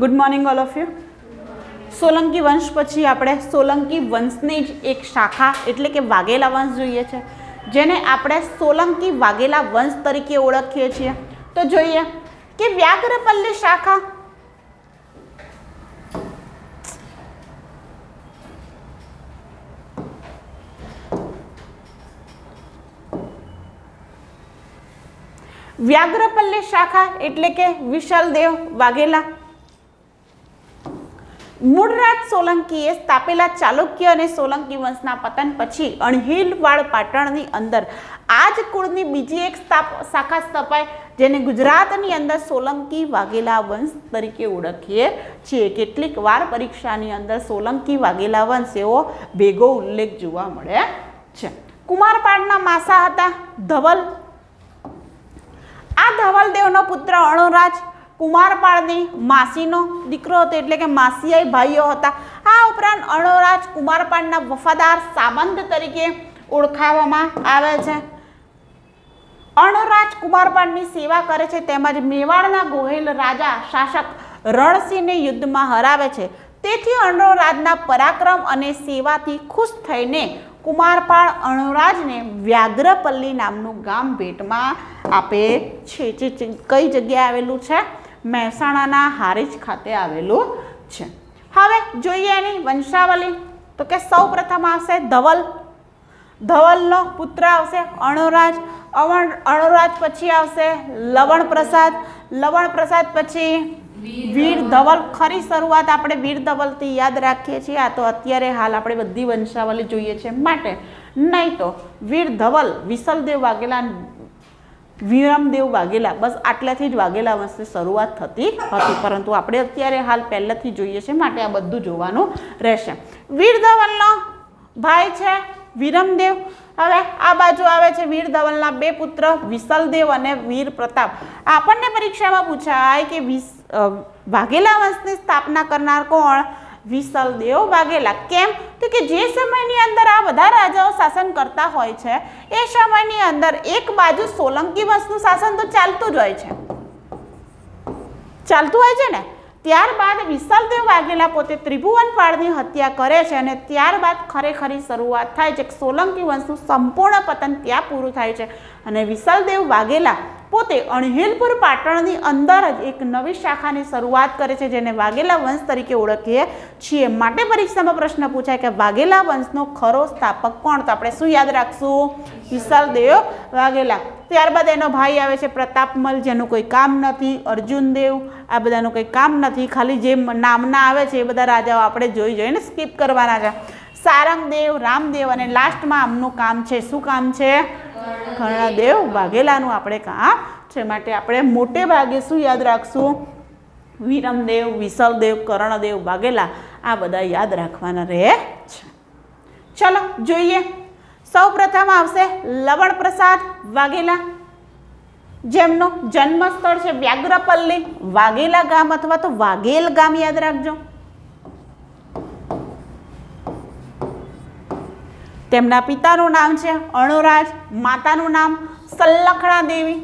Good morning all of you. Solanki વંશ પછી આપણે સોલંકી વંશની જ એક શાખા એટલે કે વાઘેલા વંશ જોઈએ છે, જેને આપણે સોલંકી વાઘેલા વંશ તરીકે ઓળખીએ છીએ. તો જોઈએ કે વ્યાઘ્રપલ્લી શાખા વ્યાઘ્રપલ્લી શાખા એટલે કે વિશલદેવ વાઘેલા મૂળરાજ સોલંકીએ સ્થાપેલા ચાલુક્ય અને સોલંકી વંશના પતન પછી અણહિલવાડ પાટણની અંદર આ જ કુળની બીજી એક શાખા સ્થપાઈ, જેને ગુજરાતની અંદર સોલંકી વાઘેલા વંશ તરીકે ઓળખીએ છીએ. કેટલીક વાર પરીક્ષાની અંદર સોલંકી વાઘેલા વંશ એવો ભેગો ઉલ્લેખ જોવા મળે છે. કુમારપાળના માસા હતા ધવલ. આ ધવલદેવનો પુત્ર અણુરાજ કુમારપાળની માસીનો દીકરો હતો, એટલે કે માસીયાઈ ભાઈઓ હતા. આ ઉપરાંત અણુરાજ કુમારપાળના વફાદાર સામંત તરીકે ઓળખાવવામાં આવે છે. અણુરાજ કુમારપાળની સેવા કરે છે, તેમજ મેવાડના ગોહિલ રાજા શાસક રણસિંહને યુદ્ધમાં હરાવે છે. તેથી અણુરાજના પરાક્રમ અને સેવાથી ખુશ થઈને કુમારપાળ અણુરાજને વ્યાઘ્રપલ્લી નામનું ગામ ભેટમાં આપે છે. જે કઈ જગ્યાએ આવેલું છે? મહેસાણાના હારીજ ખાતે આવેલું છે. હવે જોઈએ એની વંશાવલી. તો કે સૌ પ્રથમ આવશે ધવલ. ધવલનો પુત્ર આવશે અણુરાજ. અણુરાજ પછી આવશે લવણ પ્રસાદ. લવણ પ્રસાદ પછી વીર ધવલ. ખરી શરૂઆત આપણે વીર ધવલથી યાદ રાખીએ છીએ. આ તો અત્યારે હાલ આપણે બધી વંશાવલી જોઈએ છે માટે, નહીં તો વીર ધવલ, વિશલદેવ વાઘેલા, વિરમદેવ વાઘેલા, બસ આટલાથી જ વાઘેલા વંશની શરૂઆત થતી હતી. પરંતુ આપણે અત્યારે હાલ પહેલાથી જોઈએ છે માટે આ બધું જોવાનું રહેશે. વીર ધવલનો ભાઈ છે વિરમદેવ. હવે આ બાજુ આવે છે વીર ધવલના બે પુત્ર વિશલદેવ અને વીર પ્રતાપ. આપણને પરીક્ષામાં પૂછાય કે વાઘેલા વંશની સ્થાપના કરનાર કોણ? વિશલદેવ વાઘેલા. કેમ? તો કે જે સમયની અંદર આ બધા રાજાઓ શાસન કરતા હોય છે એ સમયની અંદર એક બાજુ સોલંકી વંશનું શાસન તો ચાલતું જ હોય છે, ને ત્યારબાદ વિશલદેવ વાઘેલા પોતે ત્રિભુવનપાળની હત્યા કરે છે અને ત્યારબાદ ખરેખરી શરૂઆત થાય છે. સોલંકી વંશનું સંપૂર્ણ પતન ત્યાં પૂરું થાય છે અને વિશલદેવ વાઘેલા પોતે અણહિલપુર પાટણની અંદર જ એક નવી શાખાની શરૂઆત કરે છે, જેને વાઘેલા વંશ તરીકે ઓળખીએ છીએ. માટે પરીક્ષામાં પ્રશ્ન પૂછાય કે વાઘેલા વંશનો ખરો સ્થાપક કોણ? તો આપણે શું યાદ રાખશું? વિશલદેવ વાઘેલા. ત્યારબાદ એનો ભાઈ આવે છે પ્રતાપમલ, જેનું કોઈ કામ નથી. અર્જુનદેવ, આ બધાનું કંઈ કામ નથી, ખાલી જે નામના આવે છે એ બધા રાજાઓ આપણે જોઈને સ્કીપ કરવાના છે. સારંગદેવ, રામદેવ અને લાસ્ટમાં આમનું કામ છે. શું કામ છે? કર્ણદેવ વાઘેલાનું આપણે કામ છે. માટે આપણે મોટે ભાગે શું યાદ રાખશું? વિરમદેવ, વિશલદેવ, કર્ણદેવ વાઘેલા, આ બધા યાદ રાખવાના રહે છે. ચલો જોઈએ. સૌ પ્રથમ આવશે લવણ પ્રસાદ વાઘેલા, જેમનું જન્મ સ્થળ છે વ્યાઘ્રપલ્લી. વાઘેલા ગામ અથવા તો વાઘેલ ગામ યાદ રાખજો. તેમના પિતાનું નામ છે અણુરાજ, માતાનું નામ સલ્લખણા દેવી.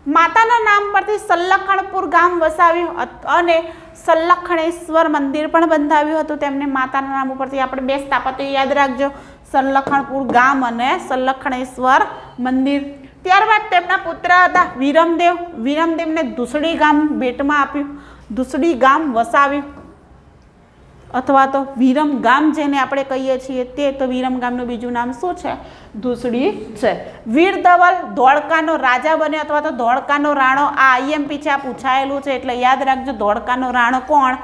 માતાના નામ પરથી સલ્લખણપુર ગામ વસાવ્યું અને સલ્લખણેશ્વર મંદિર પણ બંધાવ્યું હતું. તેમને માતાના નામ ઉપરથી આપણે બે સ્થાપત્યો યાદ રાખજો, સલ્લખણપુર ગામ અને સલ્લખણેશ્વર મંદિર. ત્યારબાદ તેમના પુત્ર હતા વિરમદેવ. વિરમદેવને દુસડી ગામ ભેટમાં આપ્યું, દુસડી ગામ વસાવ્યું અથવા તો વિરમ ગામ જેને આપણે કહીએ છીએ તે. તો વિરમ ગામનું બીજું નામ શું છે? દુસડી છે. વીર ધવલ ધોળકાનો રાજા બને અથવા તો ધોળકાનો રાણો. આ આઈએમપી છે, આ પૂછાયેલું છે એટલે યાદ રાખજો. ધોળકાનો રાણો કોણ?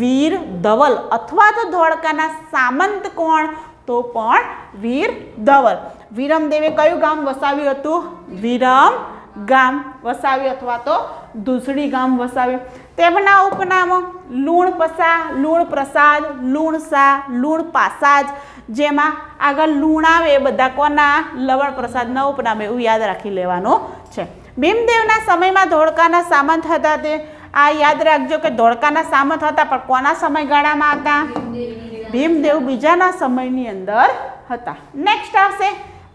વીર ધવલ. અથવા તો ધોળકાના સામંત કોણ? તો પણ વીર ધવલ. વિરમદેવે કયું ગામ વસાવ્યું હતું? વિરમ ગામ વસાવ્યું અથવા તો દુસડી ગામ વસાવ્યું. તેમના ઉપનામો લુણપસા, લુણ પ્રસાદ, લુણસા, લુણ પાસાજ, જેમાં આગળ લુણ આવે એ બધા કોના? લવણ પ્રસાદના ઉપનામ. એવું યાદ રાખી લેવાનું છે. ભીમદેવના સમયમાં ધોળકાના સામંત હતા. તે આ યાદ રાખજો કે ધોળકાના સામંત હતા, પણ કોના સમયગાળામાં હતા? ભીમદેવ બીજાના સમયની અંદર હતા. નેક્સ્ટ આવશે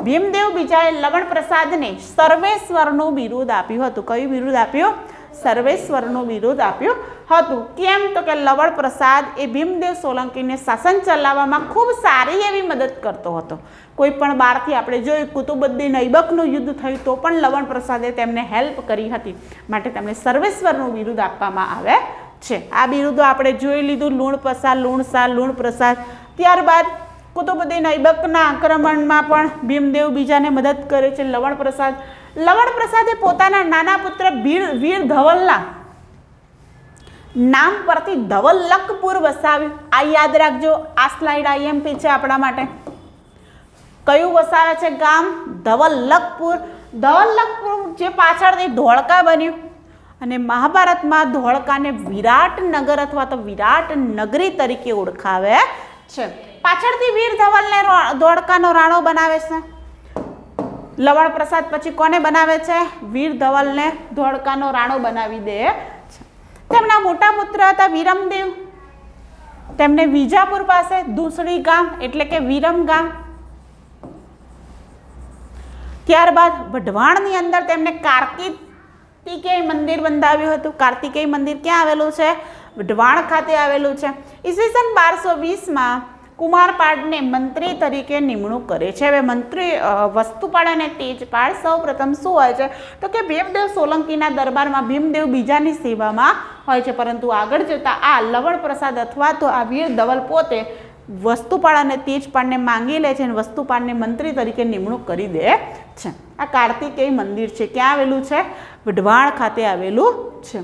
ભીમદેવ બીજાએ લવણ પ્રસાદને સર્વેશ્વરનું બિરુદ આપ્યું હતું. કયું બિરુદ આપ્યું? સર્વેશ્વરનું બિરુદ આપ્યું હતું. કેમ તો કે લવણ પ્રસાદ એ ભીમદેવ સોલંકીને શાસન ચલાવવામાં ખૂબ સારી એવી મદદ કરતો હતો. કોઈ પણ બહારથી આપણે જોયું કુતુબુદ્દીન ઐબકનું યુદ્ધ થયું તો પણ લવણ પ્રસાદે તેમને હેલ્પ કરી હતી, માટે તેમને સર્વેશ્વરનું બિરુદ આપવામાં આવે છે. આ બિરુદો આપણે જોઈ લીધું, લુણ પ્રસાદ, લુણસાર, લુણ પ્રસાદ. ત્યારબાદ કુતુબુદ્દીન ઐબકના આક્રમણમાં પણ ભીમદેવ બીજાને મદદ કરે છે. લવણ પ્રસાદે પોતાના નાના પુત્ર વીર ધવલના નામ પરથી ધવલકપુર વસાવ્યું. આ યાદ રાખજો, આ સ્લાઇડ આઈએમપી છે આપણા માટે. કયું વસાવે છે ગામ? ધવલકપુર. ધવલકપુર જે પાછળથી ધોળકા બન્યું અને મહાભારતમાં ધોળકાને વિરાટનગર અથવા તો વિરાટ નગરી તરીકે ઓળખાવે છે. પાછળથી વીર ધવલને ધોળકાનો રાણો બનાવે છે. લવણ પ્રસાદ પછી કોને બનાવે છે? વીર ધવલને ધોળકાનો રાણો બનાવી દે છે. તેમના મોટા પુત્ર હતા વિરમદેવ. તેમને વિજાપુર પાસે દૂસરી ગામ એટલે કે વિરમ ગામ. ત્યારબાદ વઢવાણની અંદર તેમને કાર્તિકેય મંદિર બંધાવ્યું હતું. કાર્તિકેય મંદિર ક્યાં આવેલું છે? વઢવાણ ખાતે આવેલું છે. ઈસવીસન 1220માં કુમારપાળને મંત્રી તરીકે નિમણૂક કરે છે. હવે મંત્રી વસ્તુપાળ અને તેજપાળ સૌ પ્રથમ શું હોય છે તો કે ભીમદેવ સોલંકીના દરબારમાં ભીમદેવ બીજાની સેવામાં હોય છે, પરંતુ આગળ જતાં આ લવણ પ્રસાદ અથવા તો આ વીર ધવલ પોતે વસ્તુપાળ અને તેજપાળને માંગી લે છે અને વસ્તુપાળને મંત્રી તરીકે નિમણૂક કરી દે છે. આ કાર્તિકેય મંદિર છે. ક્યાં આવેલું છે? વઢવાણ ખાતે આવેલું છે.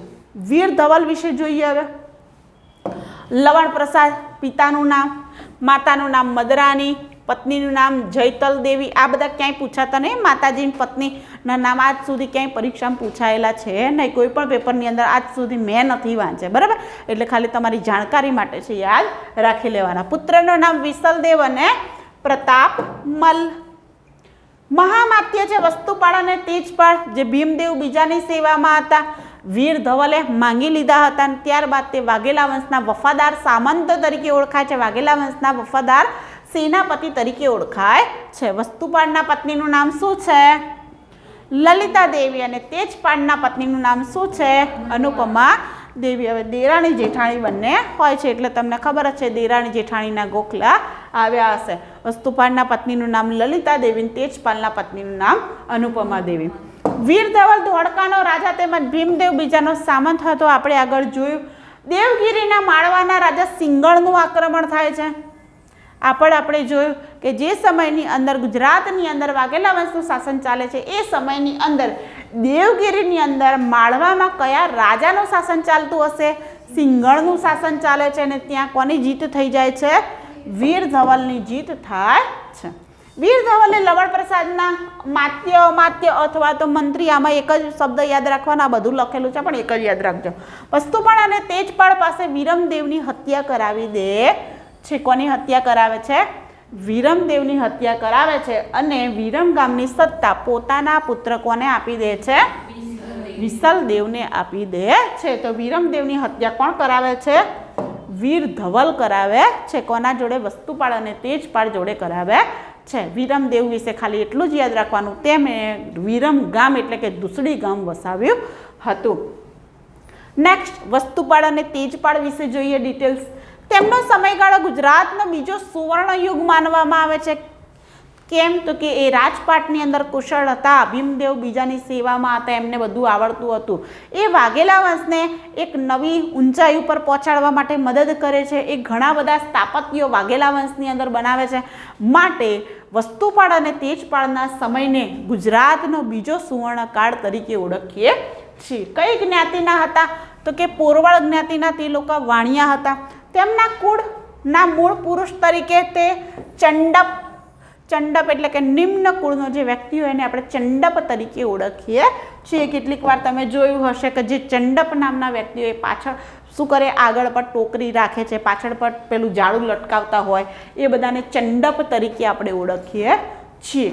વીર ધવલ વિશે જોઈએ. હવે લવણ પ્રસાદ, પિતાનું નામ, માતાનું નામ મદરાની, પત્નીનું નામ જયતલ દેવી. આ બધા ક્યાંય પૂછાતા નહીં. માતાજીની પત્નીના નામ આજ સુધી ક્યાંય પરીક્ષામાં પૂછાયેલા છે નહીં. કોઈ પણ પેપરની અંદર આજ સુધી મેં નથી વાંચ્યા, બરાબર? એટલે ખાલી તમારી જાણકારી માટે છે, યાદ રાખી લેવાના. પુત્રનું નામ વિસલદેવ અને પ્રતાપમલ. મહામાત્ય છે વસ્તુપાળ અને તેજપાળ જે ભીમદેવ બીજાની સેવામાં હતા. વીર ધવલે માંગી લીધા હતા અને ત્યારબાદ તે વાઘેલા વંશના વફાદાર સામંત તરીકે ઓળખાય છે. વાઘેલા વંશના વફાદાર સેનાપતિ તરીકે ઓળખાય છે. વસ્તુપાળના પત્નીનું નામ શું છે? લલિતા દેવી. અને તેજપાળના પત્નીનું નામ શું છે? અનુપમા દેવી. હવે દેરાણી જેઠાણી બંને હોય છે એટલે તમને ખબર જ છે દેરાણી જેઠાણીના ગોખલા આવ્યા હશે. વસ્તુપાળના પત્નીનું નામ લલિતા દેવી, તેજપાળના પત્નીનું નામ અનુપમા દેવી. વીર ધવલ ધોળકાનો રાજા તેમજ ભીમદેવ બીજાનો સામંત હતો. આપણે આગળ જોયું. દેવગીરીના માળવાના રાજા સિંગળનું આક્રમણ થાય છે. આપણે જોયું કે જે સમયની અંદર ગુજરાતની અંદર વાઘેલા વંશનું શાસન ચાલે છે એ સમયની અંદર દેવગીરીની અંદર માળવામાં કયા રાજાનું શાસન ચાલતું હશે? સિંગળનું શાસન ચાલે છે અને ત્યાં કોની જીત થઈ જાય છે? વીર ધવલની જીત થાય છે. વીર ધવલે લવણ પ્રસાદના માત્ય અથવા તો મંત્રી, આમાં એક જ શબ્દ યાદ રાખવાના, બધું લખેલું છે પણ એક જ યાદ રાખજો. વસ્તુપાળ અને તેજપાળ પાસે વિરમદેવની હત્યા કરાવી દે છે. કોની હત્યા કરાવે છે? વિરમદેવની હત્યા કરાવે છે અને વિરમ ગામની સત્તા પોતાના પુત્ર કોને આપી દે છે? વિસલદેવને આપી દે છે. તો વિરમદેવની હત્યા કોણ કરાવે છે? વીર ધવલ કરાવે છે. કોના જોડે? વસ્તુપાળ અને તેજપાળ જોડે કરાવે છે. વિરમદેવ વિશે ખાલી એટલું જ યાદ રાખવાનું, તેમણે વિરમ ગામ એટલે કે દુસડી ગામ વસાવ્યું હતું. નેક્સ્ટ વસ્તુપાળ અને તેજપાળ વિશે જોઈએ ડિટેલ્સ. તેમનો સમયગાળો ગુજરાતનો બીજો સુવર્ણ યુગ માનવામાં આવે છે. કેમ તો કે એ રાજપાટની અંદર કુશળ હતા, ભીમદેવ બીજાની સેવામાં હતા, એમને બધું આવડતું હતું. એ વાઘેલા વંશને એક નવી ઊંચાઈ ઉપર પહોંચાડવા માટે મદદ કરે છે. એ ઘણા બધા સ્થાપત્યો વાઘેલા વંશની અંદર બનાવે છે. માટે વસ્તુપાળ અને તેજપાળના સમયને ગુજરાતનો બીજો સુવર્ણકાળ તરીકે ઓળખીએ છીએ. કઈ જ્ઞાતિના હતા તો કે પોરવળ જ્ઞાતિના તે લોકો વાણિયા હતા. તેમના કુળના મૂળ પુરુષ તરીકે તે ચંડપ એટલે કે નિમ્ન કુળનો જે વ્યક્તિ હોય એને આપણે ચંડપ તરીકે ઓળખીએ છીએ. કેટલીક વાર તમે જોયું હશે કે જે ચંડપ નામના વ્યક્તિઓ એ પાછળ શું કરે? આગળ પર ટોકરી રાખે છે, પાછળ પર પેલું જાળું લટકાવતા હોય, એ બધાને ચંડપ તરીકે આપણે ઓળખીએ છીએ.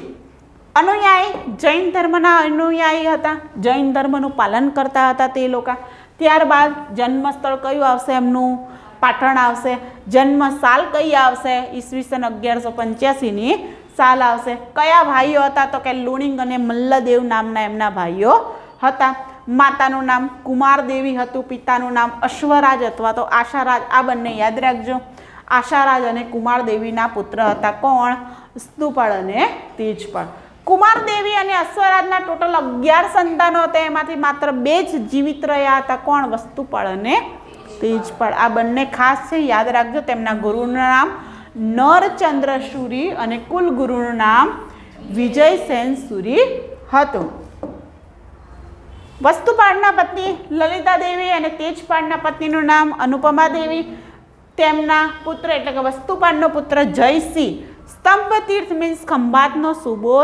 અનુયાયી જૈન ધર્મના અનુયાયી હતા. જૈન ધર્મનું પાલન કરતા હતા તે લોકો. ત્યારબાદ જન્મસ્થળ કયું આવશે એમનું? પાટણ આવશે. જન્મ સાલ કઈ આવશે? ઈસવીસન 1185ની સાલ આવશે. કયા ભાઈઓ હતા તો કે લુણિંગ અને મલ્લદેવ નામના એમના ભાઈઓ હતા. માતાનું નામ કુમારદેવી હતું, પિતાનું નામ અશ્વરાજ અથવા તો આશારાજ. આ બંને યાદ રાખજો. આશારાજ અને કુમારદેવીના પુત્ર હતા. કોણ? વસ્તુપાળ અને તેજપાળ. કુમારદેવી અને અશ્વરાજના ટોટલ 11 સંતાનો હતા. એમાંથી માત્ર 2 જ જીવિત રહ્યા હતા. કોણ? વસ્તુપાળ અને તેજપાળ. આ બંને ખાસ છે, યાદ રાખજો. તેમના ગુરુનું નામ નરચંદ્ર સુરી અને કુલ ગુરુનું નામ વિજયસેન સુરી હતું. વસ્તુપાળના પત્ની લલિતા દેવી અને તેજપાળના પત્નીનું નામ અનુપમા દેવી. તેમના પુત્ર એટલે કે વસ્તુપાળનો પુત્ર જયસિંહ સ્તંભ તીર્થ મીન્સ ખંભાતનો સૂબો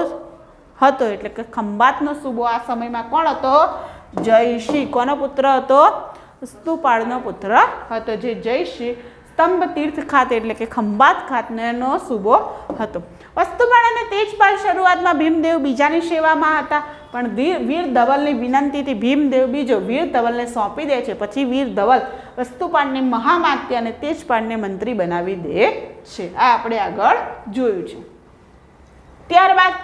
હતો. એટલે કે ખંભાતનો સૂબો આ સમયમાં કોણ હતો? જયસિંહ. કોનો પુત્ર હતો? વસ્તુપાળનો પુત્ર હતો, જે જયસિંહ સ્તંભ તીર્થ ખાતે એટલે કે ખંભાત ખાતેનો સૂબો હતો. વસ્તુપાળ અને તેજપાળ શરૂઆતમાં ભીમદેવ બીજાની સેવામાં હતા, પણ વીર ધવલની વિનંતીથી ભીમદેવ બીજો વીર ધવલને સોંપી દે છે. પછી વીર ધવલ વસ્તુપાળને મહામાત્ય અને તેજપાળને મંત્રી બનાવી દે છે. આ આપણે આગળ જોયું છે. ત્યારબાદ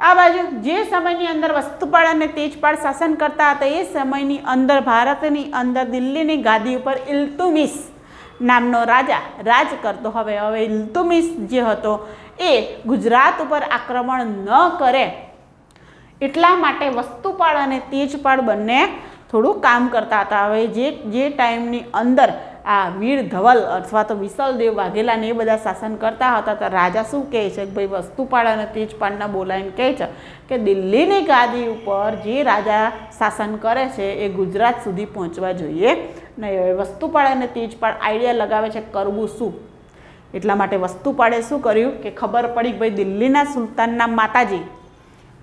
આ બાજુ જે સમયની અંદર વસ્તુપાળ અને તેજપાળ શાસન કરતા હતા એ સમયની અંદર ભારતની અંદર દિલ્હીની ગાદી ઉપર ઇલ્તુમિશ નામનો રાજા રાજ કરતો. હવે ઇલ્તુમિશ જે હતો એ ગુજરાત ઉપર આક્રમણ ન કરે એટલા માટે વસ્તુપાળ અને તેજપાળ બંને થોડું કામ કરતા હતા. હવે જે ટાઈમની અંદર આ વીર ધવલ અથવા તો વિસલદેવ વાઘેલા ને એ બધા શાસન કરતા હતા તો રાજા શું કહે છે કે ભાઈ વસ્તુપાળ અને તેજપાળના બોલાવીને કહે છે કે દિલ્હીની ગાદી ઉપર જે રાજા શાસન કરે છે એ ગુજરાત સુધી પહોંચવા જોઈએ નહીં. વસ્તુપાળ અને તેજપાળ આઈડિયા લગાવે છે કરવું શું. એટલા માટે વસ્તુપાળે શું કર્યું કે ખબર પડી કે ભાઈ દિલ્હીના સુલતાનના માતાજી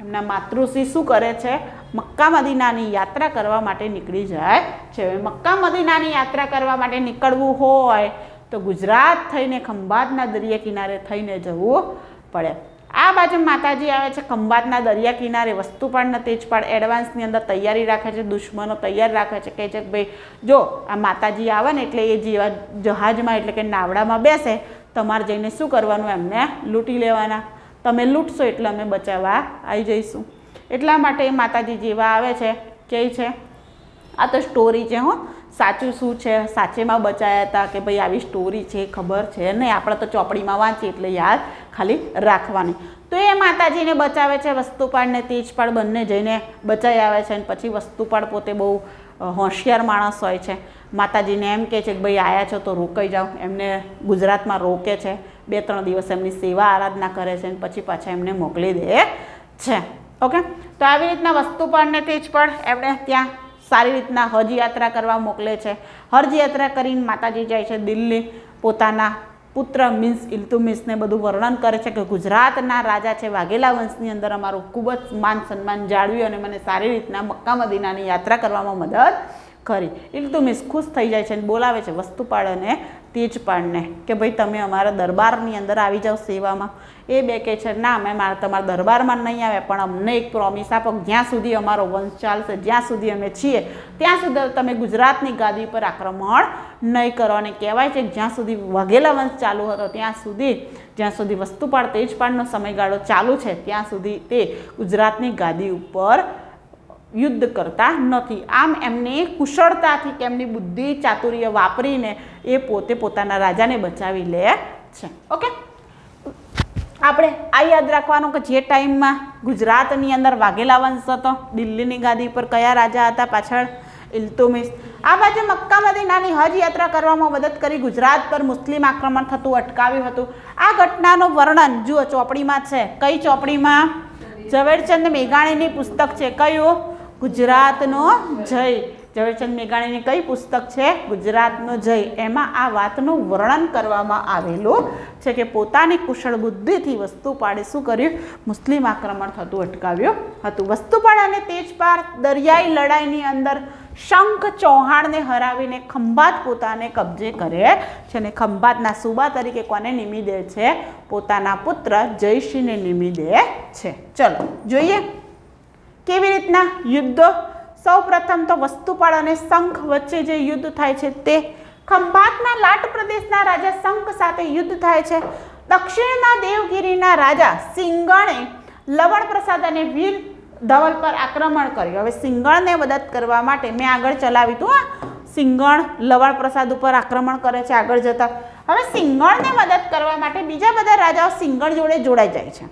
એમના માતૃશ્રી શું કરે છે? મક્કા મદીનાની યાત્રા કરવા માટે નીકળી જાય છે. મક્કા મદીનાની યાત્રા કરવા માટે નીકળવું હોય તો ગુજરાત થઈને ખંભાતના દરિયા કિનારે થઈને જવું પડે. આ બાજુ માતાજી આવે છે ખંભાતના દરિયા કિનારે. વસ્તુપાળ તેજપાળ એડવાન્સની અંદર તૈયારી રાખે છે, દુશ્મનો તૈયાર રાખે છે. કહે છે કે ભાઈ જો આ માતાજી આવે ને એટલે એ જેવા જહાજમાં એટલે કે નાવડામાં બેસે તમારે જઈને શું કરવાનું? એમને લૂંટી લેવાના. તમે લૂંટશો એટલે અમે બચાવવા આવી જઈશું. એટલા માટે માતાજી જેવા આવે છે કહે છે આ તો સ્ટોરી છે, હો સાચું શું છે સાચેમાં બચાયા હતા કે ભાઈ આવી સ્ટોરી છે ખબર છે નહીં, આપણે તો ચોપડીમાં વાંચીએ એટલે યાદ ખાલી રાખવાની. તો એ માતાજીને બચાવે છે. વસ્તુપાળ ને તેજપાળ બંને જઈને બચાવી આવે છે. અને પછી વસ્તુપાળ પોતે બહુ હોશિયાર માણસ હોય છે. માતાજીને એમ કહે છે કે ભાઈ આવ્યા છો તો રોકાઈ જાઓ. એમને ગુજરાતમાં રોકે છે, 2-3 દિવસ એમની સેવા આરાધના કરે છે અને પછી પાછા એમને મોકલી દે છે. ઓકે, તો આવી રીતના વસ્તુપાળ ને તેજપાળ એમણે ત્યાં સારી રીતના હજ યાત્રા કરવા મોકલે છે. હજ યાત્રા કરીને માતાજી જાય છે દિલ્હી. પોતાના પુત્ર મીન્સ ઇલ્તુમિશને બધું વર્ણન કરે છે કે ગુજરાતના રાજા છે, વાઘેલા વંશની અંદર અમારું ખૂબ જ માન સન્માન જાળવ્યું અને મને સારી રીતના મક્કા મદીનાની યાત્રા કરવામાં મદદ કરી. ઇલ્તુમિશ ખુશ થઈ જાય છે અને બોલાવે છે વસ્તુપાળ અને તેજપાળને કે ભાઈ તમે અમારા દરબારની અંદર આવી જાઓ સેવામાં. એ બે કહે છે ના અમે તમારા દરબારમાં નહીં આવે, પણ અમને એક પ્રોમિસ આપો જ્યાં સુધી અમારો વંશ ચાલશે, જ્યાં સુધી અમે છીએ ત્યાં સુધી તમે ગુજરાતની ગાદી પર આક્રમણ નહીં કરો. અને કહેવાય છે કે જ્યાં સુધી વાઘેલા વંશ ચાલુ હતો ત્યાં સુધી, જ્યાં સુધી વસ્તુપાળ તેજપાળનો સમયગાળો ચાલુ છે ત્યાં સુધી તે ગુજરાતની ગાદી ઉપર યુદ્ધ કરતા નથી. આમ એમને કુશળતાથી કે એમની બુદ્ધિ ચાતુર્ય વાપરીને એ પોતે પોતાના રાજાને બચાવી લે છે. ઓકે, આપણે આ યાદ રાખવાનું કે જે ટાઈમમાં ગુજરાતની અંદર વાઘેલા વંશ હતો, દિલ્હીની ગાદી પર કયા રાજા હતા? પાછળ ઇલ્તુમિશ. આ બાજુ મક્કા મદીનાની હજ યાત્રા કરવામાં મદદ કરી, ગુજરાત પર મુસ્લિમ આક્રમણ થતું અટકાવ્યું હતું. આ ઘટનાનું વર્ણન જુઓ ચોપડીમાં છે. કઈ ચોપડીમાં? ઝવેરચંદ મેઘાણીની પુસ્તક છે. કયું? ગુજરાતનો જય. ઝવેરચંદ મેઘાણીની કઈ પુસ્તક છે? ગુજરાતનો જય. એમાં આ વાતનું વર્ણન કરવામાં આવેલું છે કે પોતાની કુશળ બુદ્ધિથી વસ્તુપાળે શું કર્યું? મુસ્લિમ આક્રમણ થતું અટકાવ્યું હતું. વસ્તુપાળ અને તેજપાળ દરિયાઈ લડાઈની અંદર શંખ ચૌહાણને હરાવીને ખંભાત પોતાને કબજે કરે છે અને ખંભાતના સૂબા તરીકે કોને નિમી દે છે? પોતાના પુત્ર જયસિંહને નિમી દે છે. ચલો જોઈએ કેવી રીતના યુદ્ધો. સૌ પ્રથમ તો વસ્તુપાળ અને શંખ વચ્ચે જે યુદ્ધ થાય છે તે ખંભાતના લાટ પ્રદેશના રાજા શંખ સાથે યુદ્ધ થાય છે. દક્ષિણના દેવગીરીના રાજા સિંગણે લવણ પ્રસાદ અને વીર ધવલ પર આક્રમણ કર્યું. હવે સિંગણને મદદ કરવા માટે મેં આગળ ચલાવ્યું હતું. સિંગણ લવણ પ્રસાદ ઉપર આક્રમણ કરે છે આગળ જતા. હવે સિંગણને મદદ કરવા માટે બીજા બધા રાજાઓ સિંગણ જોડે જોડાઈ જાય છે.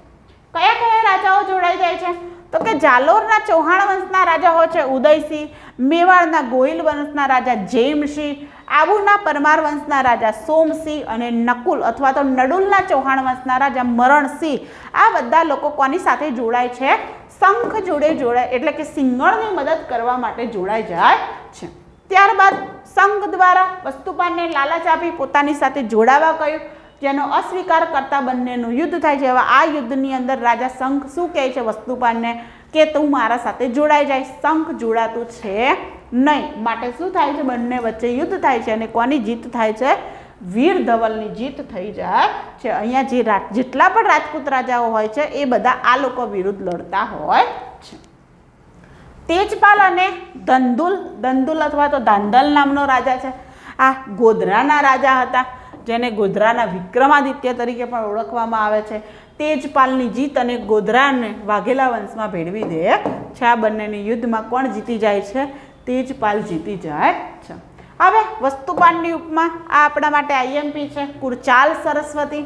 કયા કયા રાજાઓ જોડાઈ જાય છે? તો કે જાલોરના ચૌહાણ વંશના રાજા હોય છે ઉદયસિંહ, મેવાડના ગોહિલ વંશના રાજા જૈમસિંહ, આબુના પરમાર વંશના રાજા સોમસિંહ અને નકુલ અથવા તો નડુલના ચૌહાણ વંશના રાજા મરણસિંહ. આ બધા લોકો કોની સાથે જોડાય છે? શંખ જોડે જોડાય એટલે કે સિંગણની મદદ કરવા માટે જોડાઈ જાય છે. ત્યારબાદ સંઘ દ્વારા વસ્તુપાનને લાલચ આપી પોતાની સાથે જોડાવા કહ્યું, જેનો અસ્વીકાર કરતા બંનેનું યુદ્ધ થાય છે. હવે આ યુદ્ધની અંદર રાજા શંખ શું કહે છે વસ્તુપાનને કે તું મારા સાથે જોડાઈ જાય. શંખ જોડાતું છે નહીં, માટે શું થાય છે? બંને વચ્ચે યુદ્ધ થાય છે અને કોની જીત થાય છે? વીર ધવલની જીત થઈ જાય છે. અહીંયા જેટલા પણ રાજપૂત રાજાઓ હોય છે એ બધા આ લોકો વિરુદ્ધ લડતા હોય છે. તેજપાલ અને ધંધુલ અથવા તો ધાંધલ નામનો રાજા છે. આ ગોધરાના રાજા હતા, જેને ગોધરાના વિક્રમાદિત્ય તરીકે પણ ઓળખવામાં આવે છે. તેજપાલની જીત અને ગોધરાને વાઘેલા વંશમાં ભેળવી દે છે. આ બંનેની યુદ્ધમાં કોણ જીતી જાય છે? તેજપાલ જીતી જાય છે. હવે વસ્તુપાનની ઉપમા આ આપણા માટે આઈએમપી છે. કુરચાલ સરસ્વતી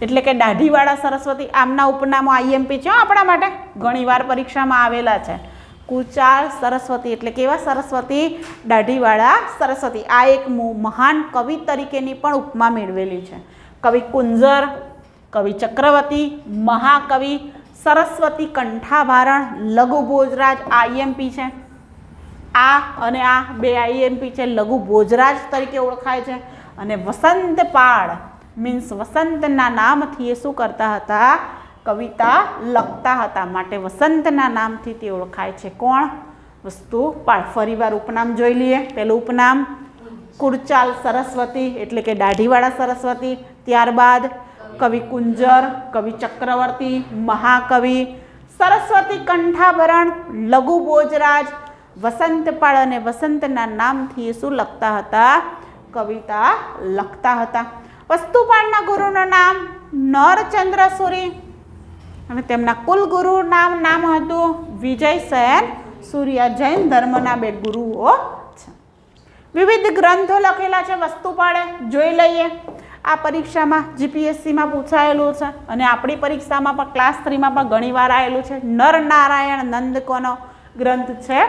એટલે કે દાઢીવાળા સરસ્વતી. આમના ઉપનામો આઈએમપી છે આપણા માટે, ઘણીવાર પરીક્ષામાં આવેલા છે. કુરચાલ સરસ્વતી એટલે કેવા સરસ્વતી? દાઢીવાળા સરસ્વતી. આ એક મહાન કવિ તરીકેની પણ ઉપમા મેળવેલી છે. કવિ કુંજર, કવિ ચક્રવર્તી, મહાકવિ, સરસ્વતી કંઠાભારણ, લઘુ ભોજરાજ આઈએમપી છે. આ અને આ બે આઈએમપી છે. લઘુ ભોજરાજ તરીકે ઓળખાય છે. અને વસંતપાળ મીન્સ વસંતના નામથી એ શું કરતા હતા? કવિતા લખતા હતા, માટે વસંતના નામથી તે ઓળખાય છે. કોણ? વસ્તુપાળ. ફરીવાર ઉપનામ જોઈ લઈએ. પહેલું ઉપનામ કુરચાલ સરસ્વતી એટલે કે દાઢીવાળા સરસ્વતી. ત્યારબાદ કવિ કુંજર, કવિ ચક્રવર્તી, મહાકવિ, સરસ્વતી કંઠાભરણ, લઘુ ભોજરાજ, વસંતપાળ અને વસંતના નામથી શું લખતા હતા? કવિતા લખતા હતા. વસ્તુપાળના ગુરુનું નામ નરચંદ્ર સૂરી અને તેમના કુલ ગુરુ નામ હતું વિજયસેન સૂરી. આ જૈન ધર્મના બે ગુરુઓ છે. વિવિધ ગ્રંથો લખેલા છે વસ્તુપાળે, જોઈ લઈએ. આ પરીક્ષામાં જીપીએસસીમાં પૂછાયેલું છે અને આપણી પરીક્ષામાં પણ ક્લાસ 3માં પણ ઘણીવાર આવેલું છે. નરનારાયણ નંદ કોનો ગ્રંથ છે?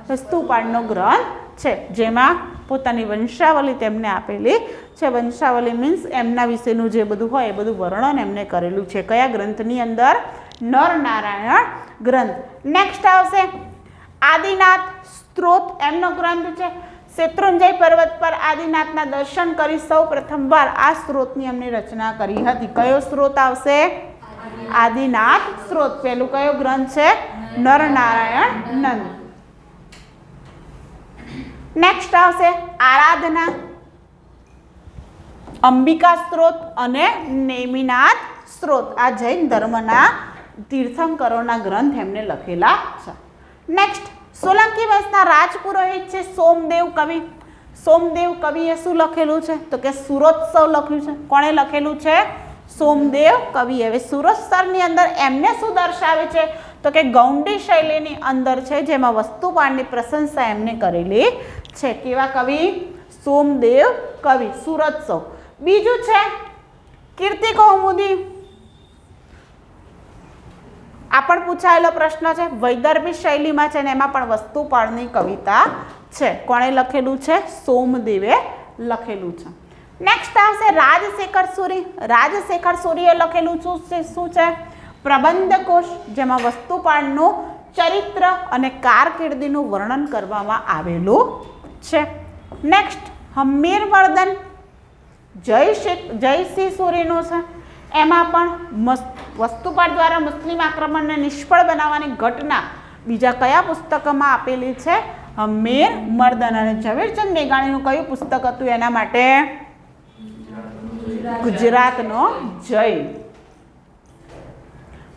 વસ્તુપાળનો ગ્રંથ છે, જેમાં પોતાની વંશાવલી તેમને આપેલી છે. વંશાવલી મીન્સ એમના વિશેનું જે બધું હોય એ બધું વર્ણન એમને કરેલું છે. કયા ગ્રંથની અંદર? નરનારાયણ ગ્રંથ. નેક્સ્ટ આવશે આદિનાથ સ્ત્રોત, એમનો ગ્રંથ છે. શેત્રુંજય પર્વત પર આદિનાથના દર્શન કરી સૌ પ્રથમવાર આ સ્ત્રોતની એમની રચના કરી હતી. કયો સ્ત્રોત આવશે? આદિનાથ સ્ત્રોત. પેલું કયો ગ્રંથ છે? નરનારાયણ નંદ. નેક્સ્ટ આવશે આરાધના, અંબિકા સ્ત્રોત અને નેમિનાથ સ્ત્રોત. આ જૈન ધર્મના તીર્થંકરોના ગ્રંથ એમને લખેલા છે. નેક્સ્ટ સોલંકી વંશના રાજપુરોહિત છે સોમદેવ કવિ. સોમદેવ કવિએ શું લખેલું છે? તો કે સુરોત્સવ લખ્યું છે. કોણે લખેલું છે? સોમદેવ કવિ. હવે સુરોત્સવની અંદર એમને શું દર્શાવે છે? તો કે ગૌંડી શૈલીની અંદર છે, જેમાં વસ્તુપાળની પ્રશંસા એમને કરેલી છે. કેવા કવિ? સોમદેવ કવિ. સુરોત્સવ. બીજું છે કીર્તિકૌમુદી. આ પણ પૂછાયેલો પ્રશ્ન છે. વૈદર્ભી શૈલીમાં છે ને એમાં પણ વસ્તુપાળની કવિતા છે. કોણે લખેલું છે? સોમદેવે લખેલું છે. નેક્સ્ટ આવશે રાજશેખર સૂરી. રાજશેખર સૂરીએ લખેલું શું છે? પ્રબંધકોશ, જેમાં વસ્તુપાળનું ચરિત્ર અને કારકિર્દીનું વર્ણન કરવામાં આવેલું છે. નેક્સ્ટ હમીરમર્દન જયસિંહ સૂરીનું છે. એમાં પણ વસ્તુપાળ દ્વારા મુસ્લિમ આક્રમણને નિષ્ફળ બનાવવાની ઘટના બીજા કયા પુસ્તકમાં આપેલી છે? હમીરમર્દન. અને ઝવેરચંદ મેઘાણીનું કયું પુસ્તક હતું એના માટે? ગુજરાતનો જય.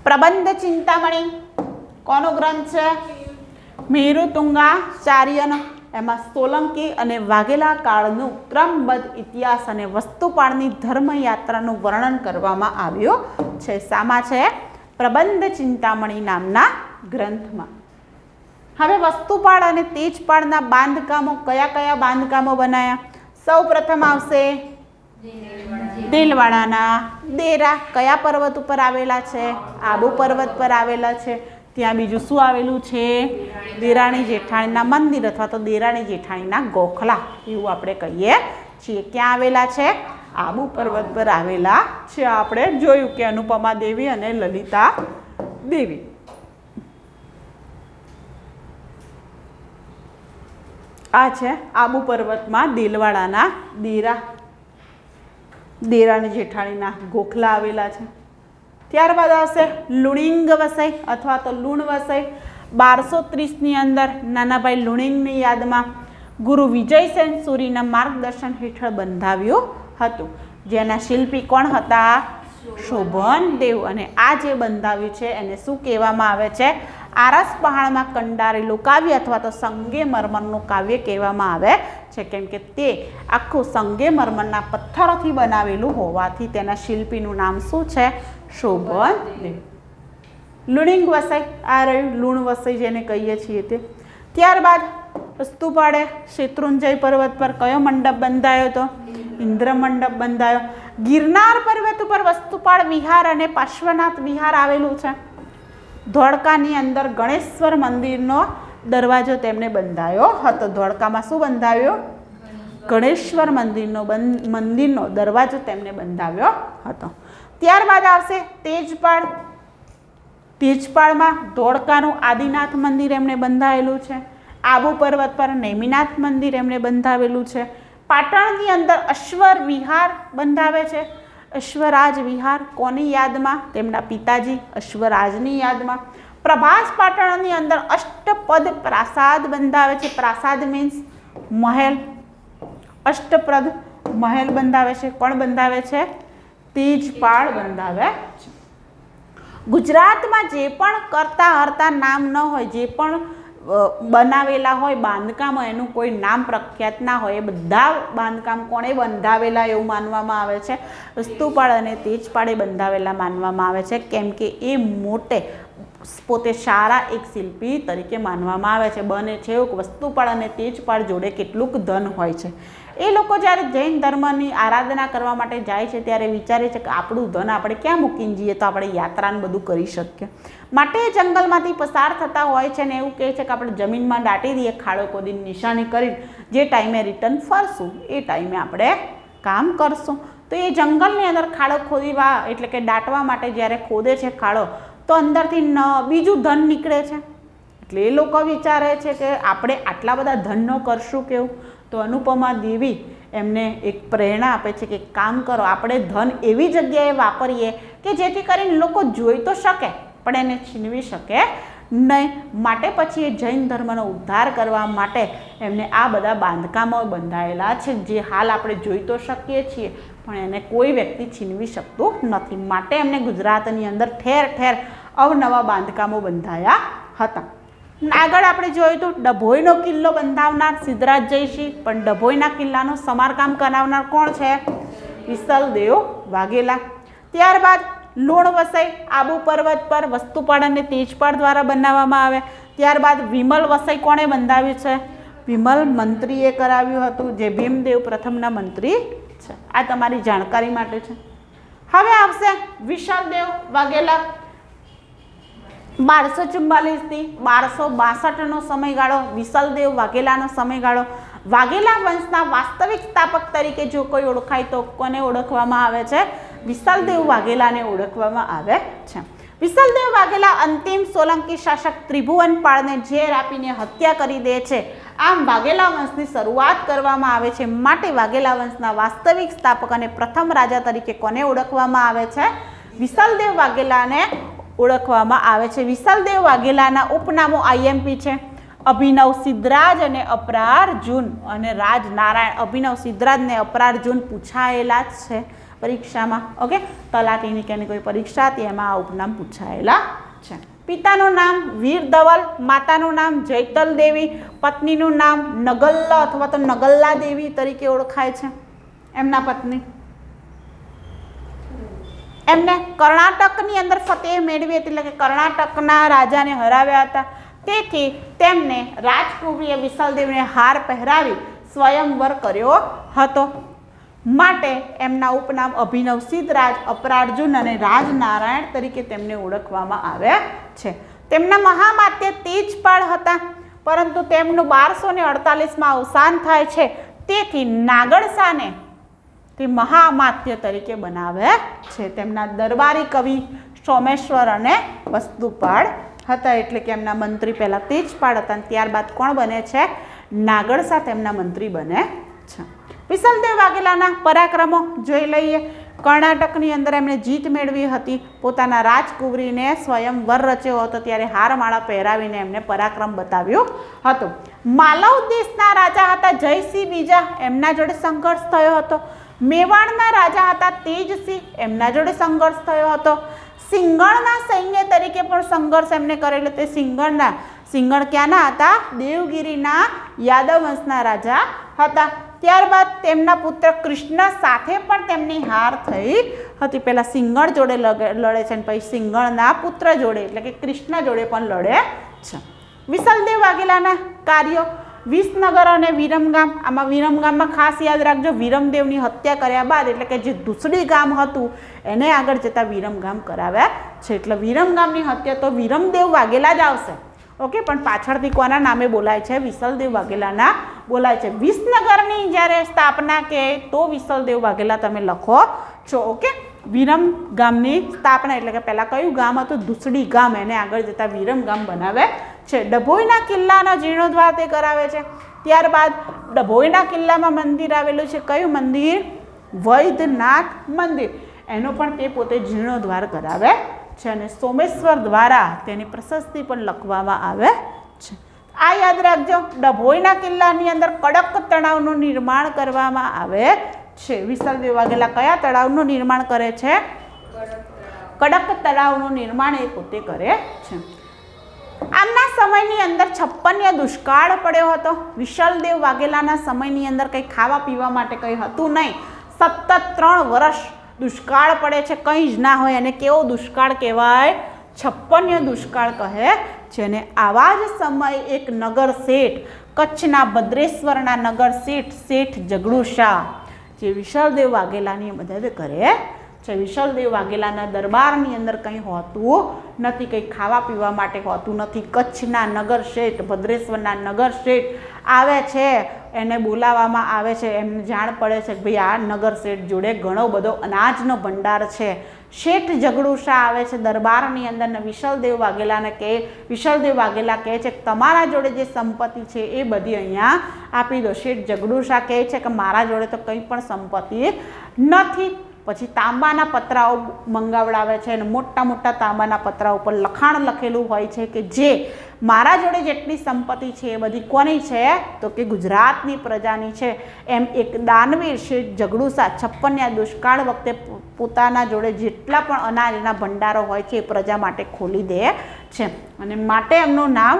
પ્રબંધ ચિંતામણી કોનો ગ્રંથ છે? મેરુતુંગાચાર્યનો. એમાં સોલંકી અને વાઘેલા કાળનું ક્રમબદ્ધ ઇતિહાસ અને વસ્તુપાળની ધર્મયાત્રાનું વર્ણન કરવામાં આવ્યું છે. શામાં છે? પ્રબંધ ચિંતામણી નામના ગ્રંથમાં. હવે વસ્તુપાળ અને તેજપાળના બાંધકામો કયા કયા બાંધકામો બનાયા? સૌ પ્રથમ આવશે દેલવાડાના દેરા. કયા પર્વત ઉપર આવેલા છે? આબુ પર્વત પર આવેલા છે. ત્યાં બીજું શું આવેલું છે? દેરાણી જેઠાણીના મંદિર અથવા તો દેરાણી જેઠાણીના ગોખલા એવું આપણે કહીએ છીએ. ક્યાં આવેલા છે? આબુ પર્વત પર આવેલા છે. આપણે જોયું કે અનુપમા દેવી અને લલિતા દેવી. આ છે આબુ પર્વતમાં દેલવાડાના દેરા, દેરાણી જેઠાણીના ગોખલા આવેલા છે. ત્યારબાદ આવશે લુણિંગ વસઈ અથવા તો લુણ વસઈ. 1230ની અંદર નાનાભાઈ લુણિંગની યાદમાં ગુરુ વિજયસેન સુરીના માર્ગદર્શન હેઠળ બંધાવ્યું હતું, જેના શિલ્પી કોણ હતા? શોભનદેવ. અને આ જે બંધાવ્યું છે એને શું કહેવામાં આવે છે? આરસ પહાડમાં કંડારેલું કાવ્ય અથવા તો સંગેમરમરનું કાવ્ય કહેવામાં આવે છે, કેમ કે તે આખું સંગેમરમરના પથ્થરોથી બનાવેલું હોવાથી તેના શિલ્પીનું નામ શું છે? શોભનદેવ. લુણિંગ વસઈ આ રહ્યું, લુણ વસઈ જેને કહીએ છીએ તે. ત્યારબાદ વસ્તુપાળે શેત્રુંજય પર્વત પર કયો મંડપ બંધાયો હતો? ઇન્દ્ર મંડપ બંધાયો. ગિરનાર પર્વત ઉપર વસ્તુપાળ વિહાર અને પાર્શ્વનાથ વિહાર આવેલું છે. ધોળકાની અંદર ગણેશ્વર મંદિરનો દરવાજો તેમને બંધાયો હતો. ધોળકામાં શું બંધાવ્યો? ગણેશ્વર મંદિરનો દરવાજો તેમને બંધાવ્યો હતો. ત્યારબાદ આવશે તેજપાળ. તેજપાળમાં ધોળકાનું આદિનાથ મંદિર એમણે બંધાવેલું છે. આબુ પર્વત પર નેમિનાથ મંદિર એમણે બંધાવેલું છે. પાટણની અંદર અશ્વર વિહાર બંધાવે છે. અશ્વરાજ વિહાર કોની યાદમાં? તેમના પિતાજી અશ્વરાજની યાદમાં. પ્રભાસ પાટણની અંદર અષ્ટપદ પ્રાસાદ બંધાવે છે. પ્રાસાદ મીન્સ મહેલ. અષ્ટપદ મહેલ બંધાવે છે. કોણ બંધાવે છે? તેજપાળ બંધાવે છે. ગુજરાતમાં જે પણ કરતા હરતા નામ ન હોય, જે પણ બનાવેલા હોય બાંધકામ, એનું કોઈ નામ પ્રખ્યાત ના હોય, એ બધા બાંધકામ કોણે બંધાવેલા એવું માનવામાં આવે છે? વસ્તુપાળ અને તેજપાળે બંધાવેલા માનવામાં આવે છે, કેમ કે એ મોટે પોતે સારા એક શિલ્પી તરીકે માનવામાં આવે છે. બને છે એવું વસ્તુપાળ અને તેજપાળ જોડે કેટલુંક ધન હોય છે. એ લોકો જ્યારે જૈન ધર્મની આરાધના કરવા માટે જાય છે ત્યારે વિચારે છે કે આપણું ધન આપણે ક્યાં મૂકીને જઈએ તો આપણે યાત્રાને બધું કરી શકીએ. માટે જંગલમાંથી પસાર થતા હોય છે ને એવું કહે છે કે આપણે જમીનમાં દાટી દઈએ, ખાડો ખોદીને નિશાની કરીને જે ટાઈમે રિટર્ન ફરશું એ ટાઈમે આપણે કામ કરશું. તો એ જંગલની અંદર ખાડો ખોદવા એટલે કે દાટવા માટે જ્યારે ખોદે છે ખાડો, તો અંદરથી બીજું ધન નીકળે છે. એટલે એ લોકો વિચારે છે કે આપણે આટલા બધા ધનનો કરશું કેવું? તો અનુપમા દેવી એમને એક પ્રેરણા આપે છે કે કામ કરો, આપણે ધન એવી જગ્યાએ વાપરીએ કે જેથી કરીને લોકો જોઈ તો શકે પણ એને છીનવી શકે નહીં. માટે પછી એ જૈન ધર્મનો ઉદ્ધાર કરવા માટે એમને આ બધા બાંધકામો બંધાયેલા છે, જે હાલ આપણે જોઈ તો શકીએ છીએ પણ એને કોઈ વ્યક્તિ છીનવી શકતું નથી. માટે એમને ગુજરાતની અંદર ઠેર ઠેર અવનવા બાંધકામો બંધાયા હતા. આગળ આપણે જોયું તો ડભોઈનો કિલ્લો બંધાવનાર સિદ્ધરાજ જયસિંહ, પણ ડભોઈના કિલ્લાનું સમારકામ કરાવનાર કોણ છે? વિસલદેવ વાઘેલા. ત્યારબાદ લુણ વસઈ આબુ પર્વત પર વસ્તુપાળ અને તેજપાળ દ્વારા બનાવવામાં આવે. ત્યારબાદ વિમલ વસઈ કોણે બંધાવ્યું છે? વિમલ મંત્રીએ કરાવ્યું હતું, જે ભીમદેવ પ્રથમના મંત્રી છે. આ તમારી જાણકારી માટે છે. હવે આવશે વિશાલદેવ વાઘેલા. 1244થી 1262નો સમયગાળો વિસલદેવ વાઘેલાનો સમયગાળો. વાઘેલા વંશના વાસ્તવિક સ્થાપક તરીકે જો કોઈ ઓળખાય તો કોને ઓળખવામાં આવે છે? વિસલદેવ વાઘેલાને ઓળખવામાં આવે છે. વિસલદેવ વાઘેલા અંતિમ સોલંકી શાસક ત્રિભુવનપાળને ઝેર આપીને હત્યા કરી દે છે. આમ વાઘેલા વંશની શરૂઆત કરવામાં આવે છે. માટે વાઘેલા વંશના વાસ્તવિક સ્થાપક અને પ્રથમ રાજા તરીકે કોને ઓળખવામાં આવે છે? વિસલદેવ વાઘેલાને ઓળખવામાં આવે છે. વિસલદેવ વાઘેલાના ઉપનામો IMP છે: અભિનવ સિદ્ધરાજ અને અપરાર્જુન અને રાજનારાયણ. અભિનવ સિદ્ધરાજ ને અપરાર્જુન પૂછાયેલા જ છે પરીક્ષામાં. ઓકે, તલાટીની કે કોઈ પરીક્ષા હતી એમાં આ ઉપનામ પૂછાયેલા છે. પિતાનું નામ વીર ધવલ, માતાનું નામ જૈતલ દેવી, પત્નીનું નામ નગલ્લા અથવા તો નગલ્લા દેવી તરીકે ઓળખાય છે. એમના પત્ની એમને કર્ણાટકની અંદર ફતેહ મેળવી હતી, એટલે કે કર્ણાટકના રાજાને હરાવ્યા હતા. તેથી તેમને રાજકુંવરીએ વિસલદેવને હાર પહેરાવી સ્વયંવર કર્યો હતો. માટે એમના ઉપનામ અભિનવ સિદ્ધરાજ, અપરાર્જુન અને રાજનારાયણ તરીકે તેમને ઓળખવામાં આવે છે. તેમના મહામાત્ય તેજપાળ હતા, પરંતુ તેમનું 1248માં અવસાન થાય છે. તેથી નાગડસાને તે મહામાત્ય તરીકે બનાવે છે. તેમના દરબારી કવિ સોમેશ્વર અને વસ્તુપાળ હતા, એટલે કે એમના મંત્રી પહેલાં તેજપાળ હતા અને ત્યારબાદ કોણ બને છે? નાગડસા તેમના મંત્રી બને છે. વિસલદેવ વાઘેલાના પરાક્રમો જોઈ લઈએ. કર્ણાટકની અંદર એમણે જીત મેળવી હતી. પોતાના રાજકુંવરીને સ્વયંવર રચ્યો હતો ત્યારે હારમાળા પહેરાવીને એમને પરાક્રમ બતાવ્યું હતું. માલવ દેશના રાજા હતા જયસિંહ બીજા, એમના જોડે સંઘર્ષ થયો હતો. મેવાડના રાજા હતા તેજસિંહ, એમના જોડે સંઘર્ષ થયો હતો. સિંગણના સૈન્ય તરીકે પણ સંઘર્ષ એમને કરેલો. તે સિંગણ ક્યાંના હતા? દેવગીરીના યાદવ વંશના રાજા હતા. ત્યારબાદ તેમના પુત્ર કૃષ્ણ સાથે પણ તેમની હાર થઈ હતી. પહેલા સિંગણ જોડે લડે છે અને પછી સિંગણના પુત્ર જોડે એટલે કે કૃષ્ણ જોડે પણ લડે છે. વિસલદેવ વાઘેલાના કાર્યો વિસનગર અને વિરમગામ. આમાં વિરમગામમાં ખાસ યાદ રાખજો, વિરમદેવની હત્યા કર્યા બાદ એટલે કે જે દુસડી ગામ હતું એને આગળ જતાં વિરમગામ કરાવ્યા છે. એટલે વિરમગામની હત્યા તો વિરમદેવ વાઘેલા જ આવશે. ઓકે, પણ પાછળથી કોના નામે બોલાય છે? વિસલદેવ વાઘેલાના બોલાય છે. વિસનગરની જ્યારે સ્થાપના કે તો વિસલદેવ વાઘેલા તમે લખો છો. ઓકે, વિરમ ગામની સ્થાપના એટલે કે પહેલાં કયું ગામ હતું? દુસડી ગામ, એને આગળ જતાં વિરમ ગામ બનાવે છે. ડભોઈના કિલ્લાનો જીર્ણોદ્ધાર તે કરાવે છે. ત્યારબાદ ડભોઈના કિલ્લામાં મંદિર આવેલું છે. કયું મંદિર? વૈદ્યનાથ મંદિર. એનો પણ તે પોતે જીર્ણોદ્ધાર કરાવે છે અને સોમેશ્વર દ્વારા તેની પ્રશસ્તિ પણ લખવામાં આવે છે. આ યાદ રાખજો, ડભોઈના કિલ્લાની અંદર કડક તળાવનું નિર્માણ કરવામાં આવે છે. વિસલદેવ વાઘેલા કયા તળાવનું નિર્માણ કરે છે? કડક તળાવનું નિર્માણ એ પોતે કરે છે. આમના સમયની અંદર 56 દુષ્કાળ પડ્યો હતો. વિસલદેવ વાઘેલાના સમયની અંદર કંઈ ખાવા પીવા માટે કંઈ હતું નહીં. સતત 3 વર્ષ દુષ્કાળ પડે છે, કંઈ જ ના હોય. અને કેવો દુષ્કાળ કહેવાય? 56 દુષ્કાળ કહે છે. અને આવા જ સમયે એક નગર શેઠ, કચ્છના ભદ્રેશ્વરના નગર શેઠ જગડુ શાહ, જે વિસલદેવ વાઘેલાની મદદ કરે છે. વિસલદેવ વાઘેલાના દરબારની અંદર કંઈ હોતું નથી, કંઈ ખાવા પીવા માટે હોતું નથી. કચ્છના નગર શેઠ, ભદ્રેશ્વરના નગર શેઠ આવે છે, એને બોલાવવામાં આવે છે. એમને જાણ પડે છે કે ભાઈ આ નગર શેઠ જોડે ઘણો બધો અનાજનો ભંડાર છે. શેઠ જગડુ શાહ આવે છે દરબારની અંદર ને વિસલદેવ વાઘેલાને કહે, વિસલદેવ વાઘેલા કહે છે કે તમારા જોડે જે સંપત્તિ છે એ બધી અહીંયા આપી દો. શેઠ જગડુ શાહ કહે છે કે મારા જોડે તો કંઈ પણ સંપત્તિ નથી. પછી તાંબાના પતરાઓ મંગાવડાવે છે અને મોટા મોટા તાંબાના પતરા ઉપર લખાણ લખેલું હોય છે કે જે મારા જોડે જેટલી સંપત્તિ છે એ બધી કોની છે? તો કે ગુજરાતની પ્રજાની છે. એમ એક દાનવીર શેઠ જગડુ શાહ 56 દુષ્કાળ વખતે પોતાના જોડે જેટલા પણ અનાજના ભંડારો હોય છે એ પ્રજા માટે ખોલી દે છે અને માટે એમનું નામ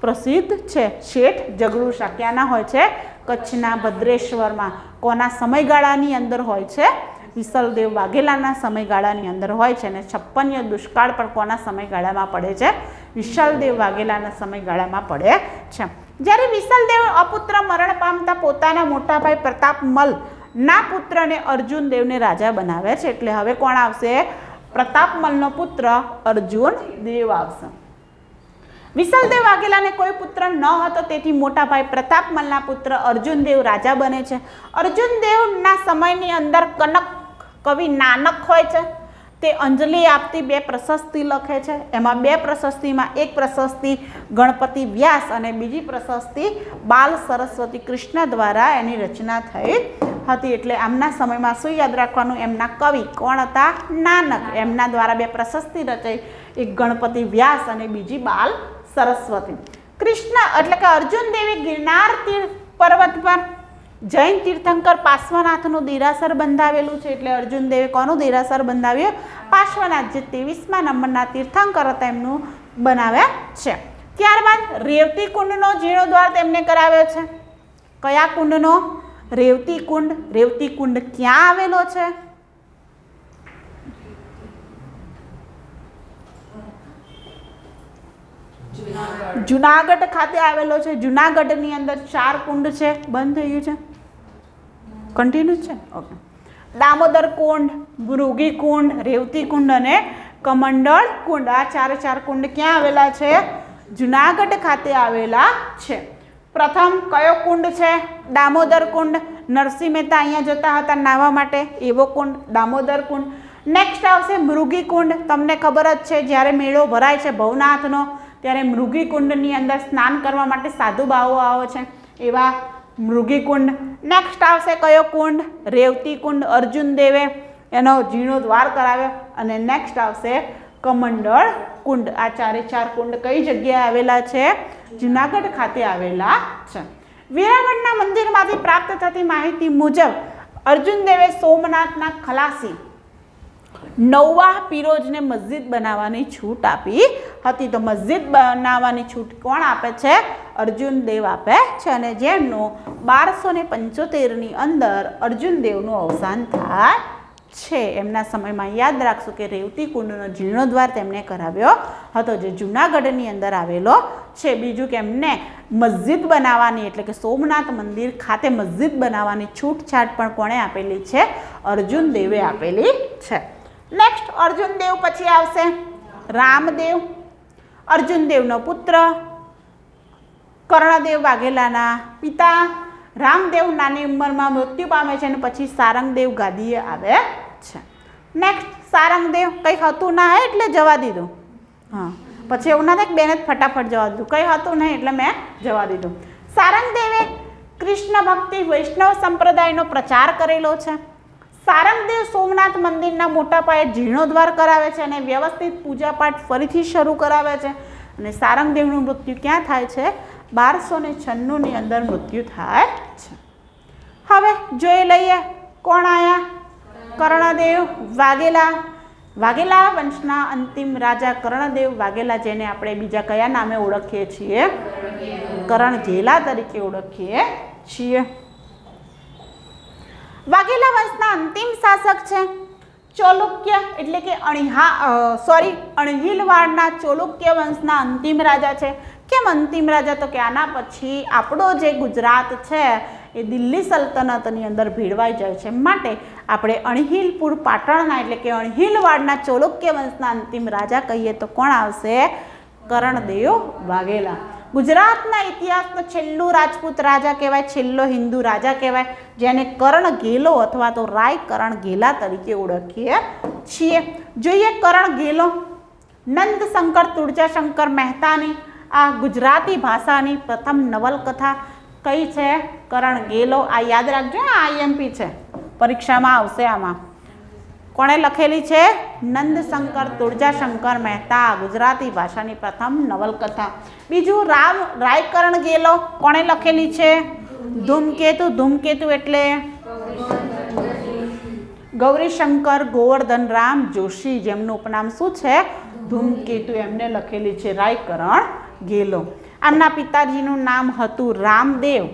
પ્રસિદ્ધ છે. શેઠ જગડુ શાહ ક્યાંના હોય છે? કચ્છના ભદ્રેશ્વરમાં. કોના સમયગાળાની અંદર હોય છે? વિસલદેવ વાઘેલાના સમયગાળાની અંદર હોય છે. અને 56 દુષ્કાળ પણ કોના સમયગાળામાં પડે છે? વિસલદેવ વાઘેલાના સમયગાળામાં પડે છે. જ્યારે વિસલદેવ અપુત્ર મરણ પામતા પોતાના મોટા ભાઈ પ્રતાપમલ ના પુત્રને અર્જુન દેવને રાજા બનાવે છે. એટલે હવે કોણ આવશે? પ્રતાપમલનો પુત્ર અર્જુન દેવ આવશે. વિસલદેવ વાઘેલાને કોઈ પુત્ર ન હતો, તેથી મોટા ભાઈ પ્રતાપમલના પુત્ર અર્જુન દેવ રાજા બને છે. અર્જુન દેવના સમયની અંદર કનક કવિ નાનક હોય છે, તે અંજલિ આપતી 2 પ્રશસ્તિ લખે છે. એમાં 2 પ્રશસ્તિમાં એક પ્રશસ્તિ ગણપતિ વ્યાસ અને બીજી પ્રશસ્તિ બાલ સરસ્વતી કૃષ્ણ દ્વારા એની રચના થઈ હતી. એટલે આમના સમયમાં શું યાદ રાખવાનું? એમના કવિ કોણ હતા? નાનક. એમના દ્વારા 2 પ્રશસ્તિ રચાઈ, એક ગણપતિ વ્યાસ અને બીજી બાલ સરસ્વતી. કૃષ્ણ એટલે કે અર્જુન દેવે ગિરનાર પર્વત પર જૈન તીર્થંકર પાર્શ્વનાથનું દેરાસર બંધાવેલું છે. એટલે અર્જુન દેવે કોનું દેરાસર બંધાવ્યું? પાર્શ્વનાથ, જે 23મા નંબરના તીર્થંકર હતા એમનું બનાવ્યા છે. ત્યારબાદ રેવતી કુંડનો જીર્ણોદ્ધાર તેમને કરાવ્યો છે. કયા કુંડનો? રેવતી કુંડ. રેવતી કુંડ ક્યાં આવેલો છે? જુનાગઢ ખાતે આવેલો છે. જુનાગઢની અંદર 4 કુંડ છે. બંધ થઈ ગયું છે, કન્ટિન્યુ છે. ઓકે. દામોદર કુંડ, મૃગી કુંડ, રેવતી કુંડ અને કમંડળ કુંડ. આ 4 કુંડ ક્યાં આવેલા છે? જુનાગઢ ખાતે આવેલા છે. પ્રથમ કયો કુંડ છે? દામોદર કુંડ. નરસિંહ મહેતા અહીંયા જતા હતા નાહવા માટે, એવો કુંડ દામોદર કુંડ. નેક્સ્ટ આવશે મૃગી કુંડ. તમને ખબર જ છે, જ્યારે મેળો ભરાય છે ભવનાથનો ત્યારે મૃગી કુંડની અંદર સ્નાન કરવા માટે સાધુ બાવો આવે છે, એવા મૃગી કુંડ. નેક્સ્ટ આવશે કયો કુંડ? રેવતી કુંડ. અર્જુન દેવે એનો જીર્ણોદ્વાર કરાવ્યો. અને નેક્સ્ટ આવશે કમંડળ કુંડ. આ 4 કુંડ કઈ જગ્યાએ આવેલા છે? જુનાગઢ ખાતે આવેલા છે. વેરાવળના મંદિરમાંથી પ્રાપ્ત થતી માહિતી મુજબ અર્જુન દેવે સોમનાથના ખલાસી નૌવાહ પીરોજને મસ્જિદ બનાવવાની છૂટ આપી હતી. તો મસ્જિદ બનાવવાની છૂટ કોણ આપે છે? અર્જુન દેવ આપે છે. અને જેમનું 1275ની અંદર અર્જુન દેવનું અવસાન થાય છે. એમના સમયમાં યાદ રાખશું કે રેવતી કુંડનો જીર્ણોદ્વાર તેમણે કરાવ્યો હતો, જે જુનાગઢની અંદર આવેલો છે. બીજું કે એમને મસ્જિદ બનાવવાની, એટલે કે સોમનાથ મંદિર ખાતે મસ્જિદ બનાવવાની છૂટછાટ પણ કોણે આપેલી છે? અર્જુન દેવે આપેલી છે. નેક્સ્ટ અર્જુન દેવ પછી આવશે રામદેવ. અર્જુન દેવનો પુત્ર, કર્ણદેવ વાઘેલાના પિતા. રામદેવ નાની ઉંમરમાં મૃત્યુ પામે છે અને પછી સારંગદેવ ગાદીએ આવે છે. નેક્સ્ટ સારંગદેવ કંઈ હતું ના એટલે જવા દીધું. હા, પછી એવું ના થાય કે બેને ફટાફટ જવા દીધું, કંઈ હતું નહીં એટલે મેં જવા દીધું. સારંગદેવે કૃષ્ણ ભક્તિ વૈષ્ણવ સંપ્રદાયનો પ્રચાર કરેલો છે. સારંગદેવ સોમનાથ મંદિરના મોટા પાયે જીર્ણોદ્વાર કરાવે છે અને વ્યવસ્થિત પૂજાપાઠ ફરીથી શરૂ કરાવે છે. અને સારંગદેવનું મૃત્યુ ક્યાં થાય છે? 1296ની અંદર મૃત્યુ થાય છે. હવે જોઈ લઈએ કોણ આયા? કર્ણદેવ વાઘેલા. વાઘેલા વંશના અંતિમ રાજા કર્ણદેવ વાઘેલા, જેને આપણે બીજા કયા નામે ઓળખીએ છીએ? કરણઘેલા તરીકે ઓળખીએ છીએ. વાઘેલા વંશના અંતિમ શાસક છે. ચોલુક્ય એટલે કે અણહિલવાડના ચોલુક્ય વંશના અંતિમ રાજા છે. કેમ અંતિમ રાજા? તો કે આના પછી આપણો જે ગુજરાત છે એ દિલ્હી સલ્તનતની અંદર ભેળવાઈ જાય છે, માટે આપણે અણહિલપુર પાટણના એટલે કે અણહિલવાડના ચોલુક્ય વંશના અંતિમ રાજા કહીએ તો કોણ આવશે? કર્ણદેવ વાઘેલા. ગુજરાતના ઇતિહાસનો છેલ્લો રાજપૂત રાજા કહેવાય, છેલ્લો હિન્દુ રાજા કહેવાય, જેને કર્ણઘેલો અથવા તો રાય કર્ણઘેલા તરીકે ઓળખીએ છીએ. જોઈએ કર્ણઘેલો. નંદશંકર તુળજાશંકર મહેતાની આ ગુજરાતી ભાષાની પ્રથમ નવલકથા કઈ છે? કર્ણઘેલો. આ યાદ રાખજો, આ IMP છે, પરીક્ષામાં આવશે. આમાં કોણે લખેલી છે? નંદશંકર તુળજાશંકર મહેતા, ગુજરાતી ભાષાની પ્રથમ નવલકથા. બીજું રાય કર્ણઘેલો કોણે લખેલી છે? ધૂમકેતુ. ધૂમકેતુ એટલે ગૌરીશંકર ગોવર્ધનરામ જોશી, જેમનું ઉપનામ શું છે? ધૂમકેતુ. એમને લખેલી છે રાય કર્ણઘેલો. આમના પિતાજીનું નામ હતું રામદેવ,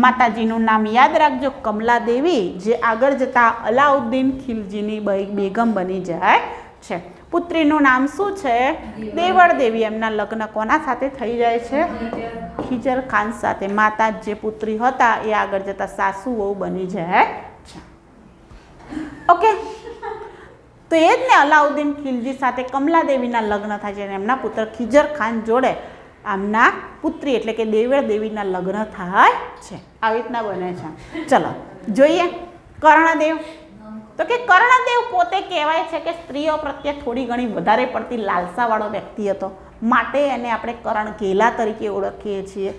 માતાજીનું નામ યાદ રાખજો કમલાદેવી, જે આગળ જતા અલાઉદ્દીન ખિલજીની બેગમ બની જાય છે. પુત્રીનું નામ શું છે? દેવળ દેવી. એમના લગ્ન કોના સાથે થઈ જાય છે? ખિજર ખાન સાથે. માતા જે પુત્રી હતા એ આગળ જતા સાસુ વહુ બની જાય છે. ઓકે, તો એ જ ને, અલાઉદ્દીન ખિલજી સાથે કમલાદેવીના લગ્ન થાય છે અને એમના પુત્ર ખિજર ખાન જોડે આમના પુત્રી એટલે કે દેવળ દેવીના લગ્ન થાય છે. આવી રીતના બને છે. ચલો જોઈએ કર્ણદેવ. તો કે કર્ણદેવ પોતે કહેવાય છે કે સ્ત્રીઓ પ્રત્યે થોડી ઘણી વધારે પડતી લાલસાવાળો વ્યક્તિ હતો, માટે એને આપણે કર્ણઘેલા તરીકે ઓળખીએ છીએ.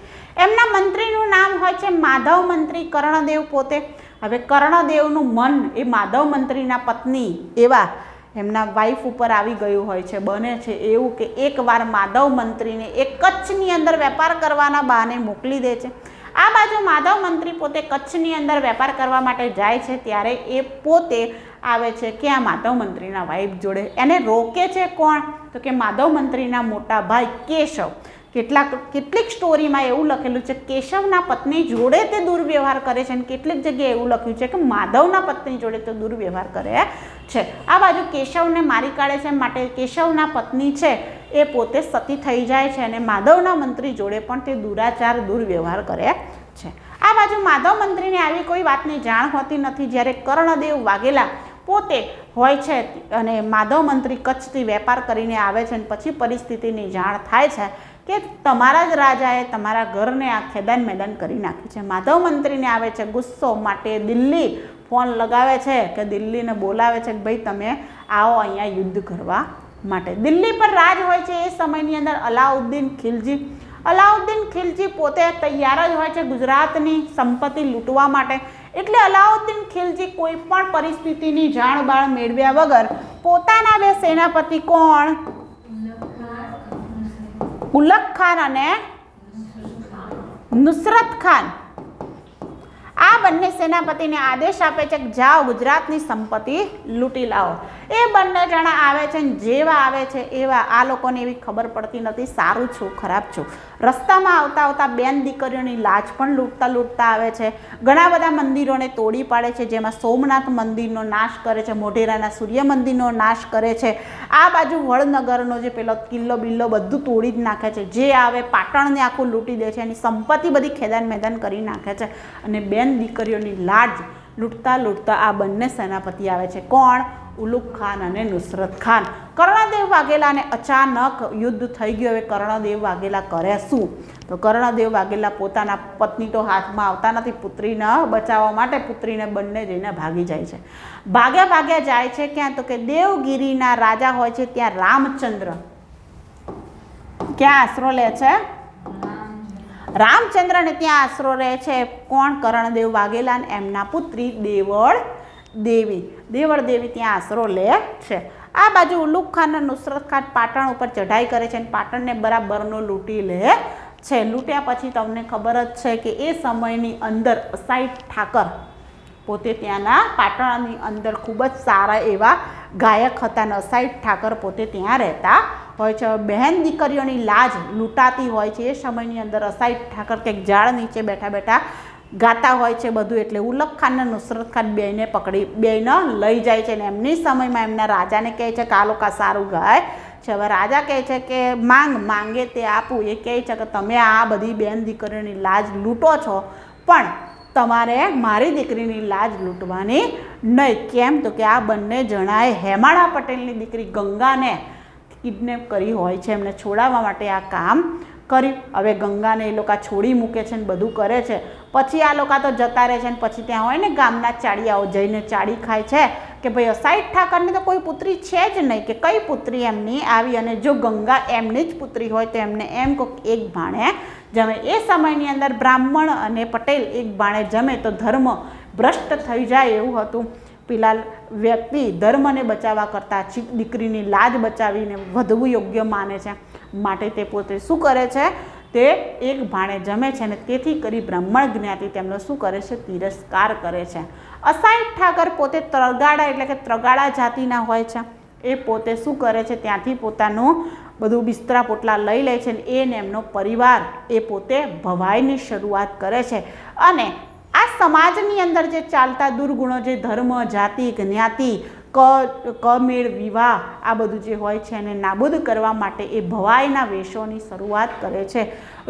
એમના મંત્રીનું નામ હોય છે માધવ મંત્રી. કર્ણદેવ પોતે, હવે કર્ણદેવનું મન એ માધવ મંત્રીના પત્ની એવા એમના વાઈફ ઉપર આવી ગયું હોય છે. બને છે એવું કે એકવાર માધવ મંત્રીને એક કચ્છની અંદર વેપાર કરવાના બહાને મોકલી દે છે. આ બાજુ માધવ મંત્રી પોતે કચ્છની અંદર વેપાર કરવા માટે જાય છે, ત્યારે એ પોતે આવે છે કે આ માધવ મંત્રીના વાઈફ જોડે. એને રોકે છે કોણ? તો કે માધવ મંત્રીના મોટા ભાઈ કેશવ. કેટલીક સ્ટોરીમાં એવું લખેલું છે કેશવના પત્ની જોડે તે દુર્વ્યવહાર કરે છે અને કેટલીક જગ્યાએ એવું લખ્યું છે કે માધવના પત્ની જોડે તે દુર્વ્યવહાર કરે છે. આ બાજુ કેશવને મારી કાઢે છે, માટે કેશવના પત્ની છે એ પોતે સતી થઈ જાય છે અને માધવના મંત્રી જોડે પણ તે દુરાચાર દુર્વ્યવહાર કરે છે. આ બાજુ માધવ મંત્રીને આવી કોઈ વાતની જાણ હોતી નથી. જ્યારે કર્ણદેવ વાઘેલા પોતે હોય છે અને માધવ મંત્રી કચ્છથી વેપાર કરીને આવે છે અને પછી પરિસ્થિતિની જાણ થાય છે કે તમારા જ રાજાએ તમારા ઘરને આ ખેદાન મેદાન કરી નાખ્યું છે. માધવ મંત્રીને આવે છે ગુસ્સો, માટે દિલ્હી ફોન લગાવે છે કે દિલ્હીને બોલાવે છે કે ભાઈ તમે આવો અહીંયા યુદ્ધ કરવા માટે. દિલ્હી પર રાજ હોય છે એ સમયની અંદર અલાઉદ્દીન ખિલજી. અલાઉદ્દીન ખિલજી પોતે તૈયાર જ હોય છે ગુજરાતની સંપત્તિ લૂંટવા માટે. એટલે અલાઉદ્દીન ખિલજી કોઈ પણ પરિસ્થિતિની જાણ મેળવ્યા વગર પોતાના બે સેનાપતિ કોણ ઉલગ ખાન અને નુસરત ખાન, આ બંને સેનાપતિને આદેશ આપે છે કે જાઓ ગુજરાતની સંપત્તિ લૂંટી લાવો. એ બંને જણા આવે છે ને જેવા આવે છે એવા આ લોકોને એવી ખબર પડતી નથી સારું છું ખરાબ છું. રસ્તામાં આવતા આવતા બેન દીકરીઓની લાજ પણ લૂંટતા આવે છે. ઘણા બધા મંદિરોને તોડી પાડે છે, જેમાં સોમનાથ મંદિરનો નાશ કરે છે, મોઢેરાના સૂર્ય મંદિરનો નાશ કરે છે. આ બાજુ વડનગરનો જે પેલો કિલ્લો બિલ્લો બધું તોડી જ નાખે છે. જે આવે પાટણને આખું લૂંટી દે છે, એની સંપત્તિ બધી ખેદાન મેદાન કરી નાખે છે અને બેન દીકરીઓની લાજ લૂંટતા આ બંને સેનાપતિ આવે છે. કોણ? ઉલુગ ખાન અને નુસરત ખાન. કર્ણદેવ વાઘેલાને અચાનક યુદ્ધ થઈ ગયું. હવે કર્ણદેવ વાઘેલા કરે શું? તો કર્ણદેવ વાઘેલા પોતાના પત્ની તો હાથમાં આવતા નથી, પુત્રીને બચાવવા માટે પુત્રીને બંને જઈને ભાગી જાય છે. ભાગ્યા જાય છે ક્યાં? તો કે દેવગીરીના રાજા હોય છે ત્યાં રામચંદ્ર ક્યાં આશરો લે છે? રામચંદ્રને ત્યાં આશરો રહે છે. કોણ? કર્ણદેવ વાઘેલા અને એમના પુત્રી દેવળ દેવી ત્યાં આશરો લે છે. આ બાજુ ઉલુગ ખાન અને નુસરત ખાન પાટણ ઉપર ચઢાઈ કરે છે અને પાટણને બરાબરનો લૂંટી લે છે. લૂંટ્યા પછી તમને ખબર જ છે કે એ સમયની અંદર અસાઈ ઠાકર પોતે ત્યાંના પાટણની અંદર ખૂબ જ સારા એવા ગાયક હતા અને અસાઈ ઠાકર પોતે ત્યાં રહેતા હોય છે. બહેન દીકરીઓની લાજ લૂંટાતી હોય છે એ સમયની અંદર અસાઈ ઠાકર કંઈક ઝાડ નીચે બેઠા ગાતા હોય છે બધું. એટલે ઉલગ ખાન અને નુસરત ખાન બેને લઈ જાય છે અને એમની સમયમાં એમના રાજાને કહે છે કે આ લોકો સારું ગાય છે. હવે રાજા કહે છે કે માંગે તે આપું. એ કહે છે કે તમે આ બધી બેન દીકરીઓની લાજ લૂંટો છો પણ તમારે મારી દીકરીની લાજ લૂંટવાની નહીં. કેમ? તો કે આ બંને જણાએ હેમાળા પટેલની દીકરી ગંગાને કિડનેપ કરી હોય છે, એમને છોડાવવા માટે આ કામ કર્યું. હવે ગંગાને એ લોકો છોડી મૂકે છે ને બધું કરે છે. પછી આ લોકો તો જતા રહે છે અને પછી ત્યાં હોય ને ગામના ચાળિયાઓ જઈને ચાળી ખાય છે કે ભાઈ અસાઈ ઠાકરની તો કોઈ પુત્રી છે જ નહીં, કે કઈ પુત્રી એમની આવી. અને જો ગંગા એમની જ પુત્રી હોય તો એમને એમ કોઈક એક ભાણે જમે. એ સમયની અંદર બ્રાહ્મણ અને પટેલ એક ભાણે જમે તો ધર્મ ભ્રષ્ટ થઈ જાય એવું હતું. પેલા વ્યક્તિ ધર્મને બચાવવા કરતાં દીકરીની લાજ બચાવીને વધવું યોગ્ય માને છે, માટે તે પોતે શું કરે છે? તે એક ભાણે જમે છે અને તેથી કરી બ્રાહ્મણ જ્ઞાતિ તેમનો શું કરે છે? તિરસ્કાર કરે છે. અસાઈ ઠાકર પોતે ત્રગાડા એટલે કે ત્રગાડા જાતિના હોય છે. એ પોતે શું કરે છે? ત્યાંથી પોતાનું બધું બિસ્તરા પોટલા લઈ લે છે અને એને એમનો પરિવાર એ પોતે ભવાઈની શરૂઆત કરે છે. અને આ સમાજની અંદર જે ચાલતા દુર્ગુણો, જે ધર્મ, જાતિ, જ્ઞાતિ, કમેળ, વિવાહ આ બધું જે હોય છે એને નાબૂદ કરવા માટે એ ભવાઈના વેશોની શરૂઆત કરે છે.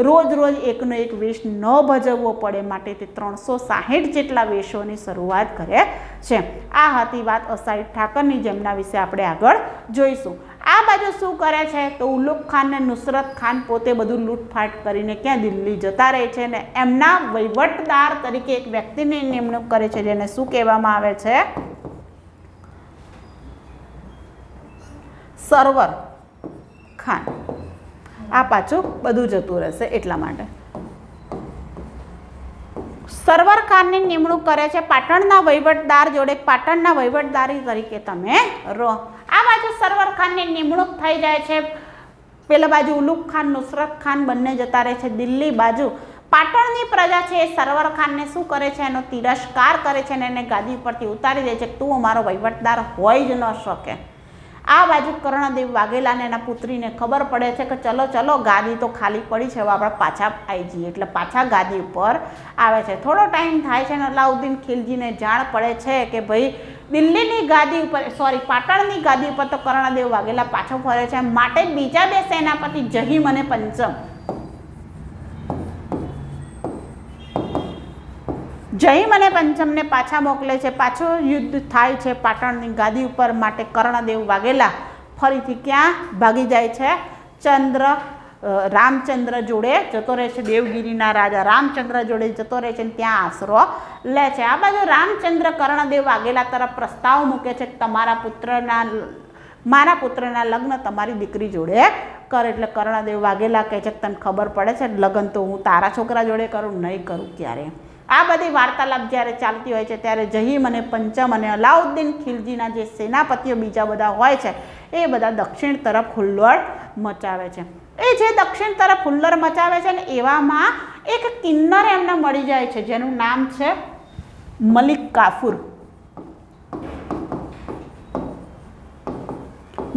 રોજ એકનો એક વેશ ન ભજવવો પડે માટે તે 360 જેટલા વેશોની શરૂઆત કરે છે. આ હતી વાત અસાઈ ઠાકરની, જેમના વિશે આપણે આગળ જોઈશું. આ બાજુ શું કરે છે? તો ઉલુગ ખાન ને નુસરત ખાન પોતે બધું લૂંટફાટ કરીને ક્યાં? દિલ્હી જતા રહે છે ને એમના વહીવટદાર તરીકે એક વ્યક્તિની નિમણૂક કરે છે જેને શું કહેવામાં આવે છે? સરવર ખાન. આ પાછું બધું જતું રહેશે એટલા માટે સરવર ખાનની નિમણૂક કરે છે પાટણના વહીવટદાર જોડે. પાટણના વહીવટદારી તરીકે તમે રહો. આ બાજુ સરવર ખાનની નિમણૂક થઈ જાય છે. પેલા બાજુ ઉલુગ ખાન, નુસરત ખાન બંને જતા રહે છે દિલ્હી બાજુ. પાટણની પ્રજા છે એ સરવર ખાનને શું કરે છે? એનો તિરસ્કાર કરે છે અને એને ગાદી પરથી ઉતારી દે છે કે તું અમારો વહીવટદાર હોઈ જ ન શકે. આ બાજુ કર્ણદેવ વાઘેલાને એના પુત્રીને ખબર પડે છે કે ચલો ચલો ગાદી તો ખાલી પડી છે, હવે આપણે પાછા આવી જઈએ, એટલે પાછા ગાદી ઉપર આવે છે. થોડો ટાઈમ થાય છે અને અલાઉદ્દીન ખિલજીને જાણ પડે છે કે ભાઈ દિલ્હીની ગાદી ઉપર પાટણની ગાદી ઉપર તો કર્ણદેવ વાઘેલા પાછો ફરે છે, માટે બીજા બે સેનાપતિ જહીમ અને પંચમ જહીમ અને પંચમને પાછા મોકલે છે. પાછું યુદ્ધ થાય છે પાટણની ગાદી ઉપર, માટે કર્ણદેવ વાઘેલા ફરીથી ક્યાં ભાગી જાય છે? રામચંદ્ર જોડે જતો રહે છે, દેવગીરીના રાજા રામચંદ્ર જોડે જતો રહે છે, ત્યાં આશરો લે છે. આ બાજુ રામચંદ્ર કર્ણદેવ વાઘેલા તરફ પ્રસ્તાવ મૂકે છે કે મારા પુત્રના લગ્ન તમારી દીકરી જોડે કર. એટલે કર્ણદેવ વાઘેલા કહે છે કે તને ખબર પડે છે લગ્ન તો હું તારા છોકરા જોડે કરું, નહીં કરું ક્યારે. આ બધી વાર્તાલાપ જ્યારે ચાલતી હોય છે ત્યારે જહીમ અને પંચમ અને અલાઉદ્દીન ખિલજીના જે સેનાપતિઓ બીજા બધા હોય છે એ બધા દક્ષિણ તરફ હુલ્લડ મચાવે છે. એ જે દક્ષિણ તરફ હુલ્લડ મચાવે છે ને એવામાં એક કિન્નર એમને મળી જાય છે જેનું નામ છે મલિક કાફુર.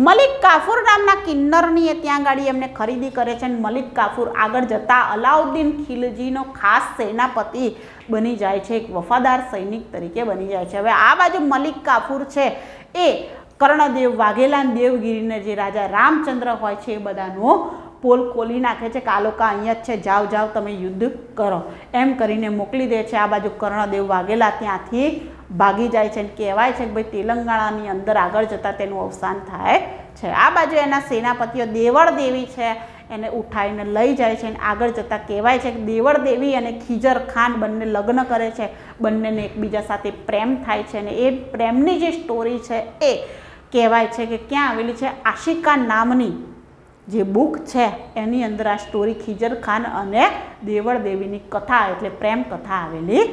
મલિક કાફુર નામના કિન્નરની ત્યાં ગાડી એમને ખરીદી કરે છે અને મલિક કાફુર આગળ જતા અલાઉદ્દીન ખિલજીનો ખાસ સેનાપતિ બની જાય છે, એક વફાદાર સૈનિક તરીકે બની જાય છે. હવે આ બાજુ મલિક કાફુર છે એ કર્ણદેવ વાઘેલા દેવગીરીને જે રાજા રામચંદ્ર હોય છે એ બધાનો પોલ ખોલી નાખે છે કે આ લોકો અહીંયા જ છે, જાઓ જાઓ તમે યુદ્ધ કરો એમ કરીને મોકલી દે છે. આ બાજુ કર્ણદેવ વાઘેલા ત્યાંથી ભાગી જાય છે અને કહેવાય છે કે ભાઈ તેલંગાણાની અંદર આગળ જતાં તેનું અવસાન થાય છે. આ બાજુ એના સેનાપતિઓ દેવળ દેવી છે એને ઉઠાવીને લઈ જાય છે અને આગળ જતાં કહેવાય છે કે દેવળ દેવી અને ખીજર ખાન બંને લગ્ન કરે છે, બંનેને એકબીજા સાથે પ્રેમ થાય છે અને એ પ્રેમની જે સ્ટોરી છે એ કહેવાય છે કે ક્યાં આવેલી છે? આશિકા નામની જે બુક છે એની અંદર આ સ્ટોરી ખીજર ખાન અને દેવળ દેવીની કથા એટલે પ્રેમ કથા આવેલી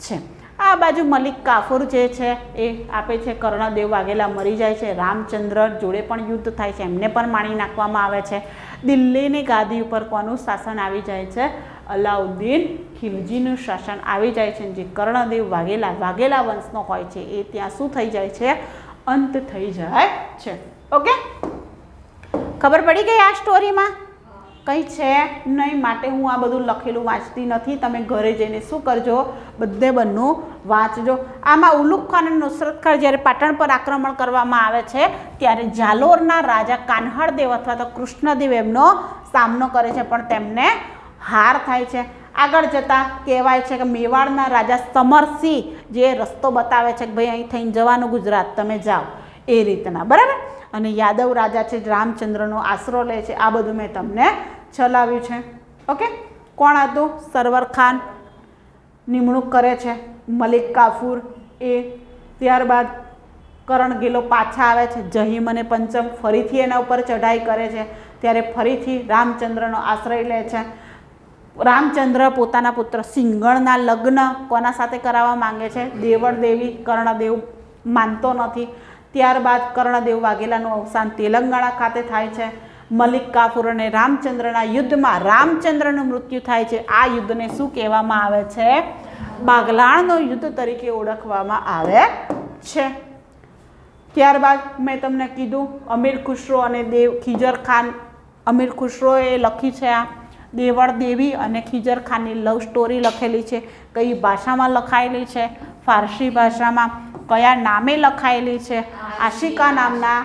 છે. આ બાજુ મલિક કાફુર જે છે એ આપે છે, કર્ણદેવ વાઘેલા મરી જાય છે, રામચંદ્ર જોડે પણ યુદ્ધ થાય છે, એમને પણ મારી નાખવામાં આવે છે. દિલ્હીની ગાદી ઉપર કોનું શાસન આવી જાય છે? અલાઉદ્દીન ખિલજીનું શાસન આવી જાય છે. જે કર્ણદેવ વાઘેલા વંશનો હોય છે એ ત્યાં શું થઈ જાય છે? અંત થઈ જાય છે. ઓકે, ખબર પડી ગઈ આ સ્ટોરીમાં? કંઈ છે નહીં, માટે હું આ બધું લખેલું વાંચતી નથી. તમે ઘરે જઈને શું કરજો? બધે બંનું વાંચજો. આમાં ઉલુગ ખાન અને નુસરત ખાન જ્યારે પાટણ પર આક્રમણ કરવામાં આવે છે ત્યારે જાલોરના રાજા કાન્હળદેવ અથવા તો કૃષ્ણદેવ એમનો સામનો કરે છે પણ તેમને હાર થાય છે. આગળ જતાં કહેવાય છે કે મેવાડના રાજા સમરસિંહ જે રસ્તો બતાવે છે કે ભાઈ અહીં થઈને જવાનું ગુજરાત, તમે જાઓ એ રીતના, બરાબર. અને યાદવ રાજા છે રામચંદ્રનો આશરો લે છે. આ બધું મેં તમને ચલાવ્યું છે. ઓકે, કોણ હતું? સરવર ખાન નિમણૂક કરે છે, મલિક કાફુર એ. ત્યારબાદ કરણગીલો પાછા આવે છે, જહીમ અને પંચમ ફરીથી એના ઉપર ચઢાઈ કરે છે ત્યારે ફરીથી રામચંદ્રનો આશ્રય લે છે. રામચંદ્ર પોતાના પુત્ર સિંગણના લગ્ન કોના સાથે કરાવવા માંગે છે? દેવળ દેવી. કર્ણદેવ માનતો નથી. ત્યારબાદ કર્ણદેવ વાઘેલાનું અવસાન તેલંગાણા ખાતે થાય છે. મલિક કાફુર અને રામચંદ્રના યુદ્ધમાં રામચંદ્રનું મૃત્યુ થાય છે. આ યુદ્ધને શું કહેવામાં આવે છે? બાગલાણનો યુદ્ધ તરીકે ઓળખવામાં આવે છે. ત્યારબાદ મેં તમને કીધું અમીર ખુશરો અને ખીજર ખાન. અમીર ખુશરોએ લખી છે આ દેવળ દેવી અને ખીજર ખાનની લવ સ્ટોરી લખેલી છે. કઈ ભાષામાં લખાયેલી છે? ફારસી ભાષામાં. કયા નામે લખાયેલી છે? આશિકા નામના,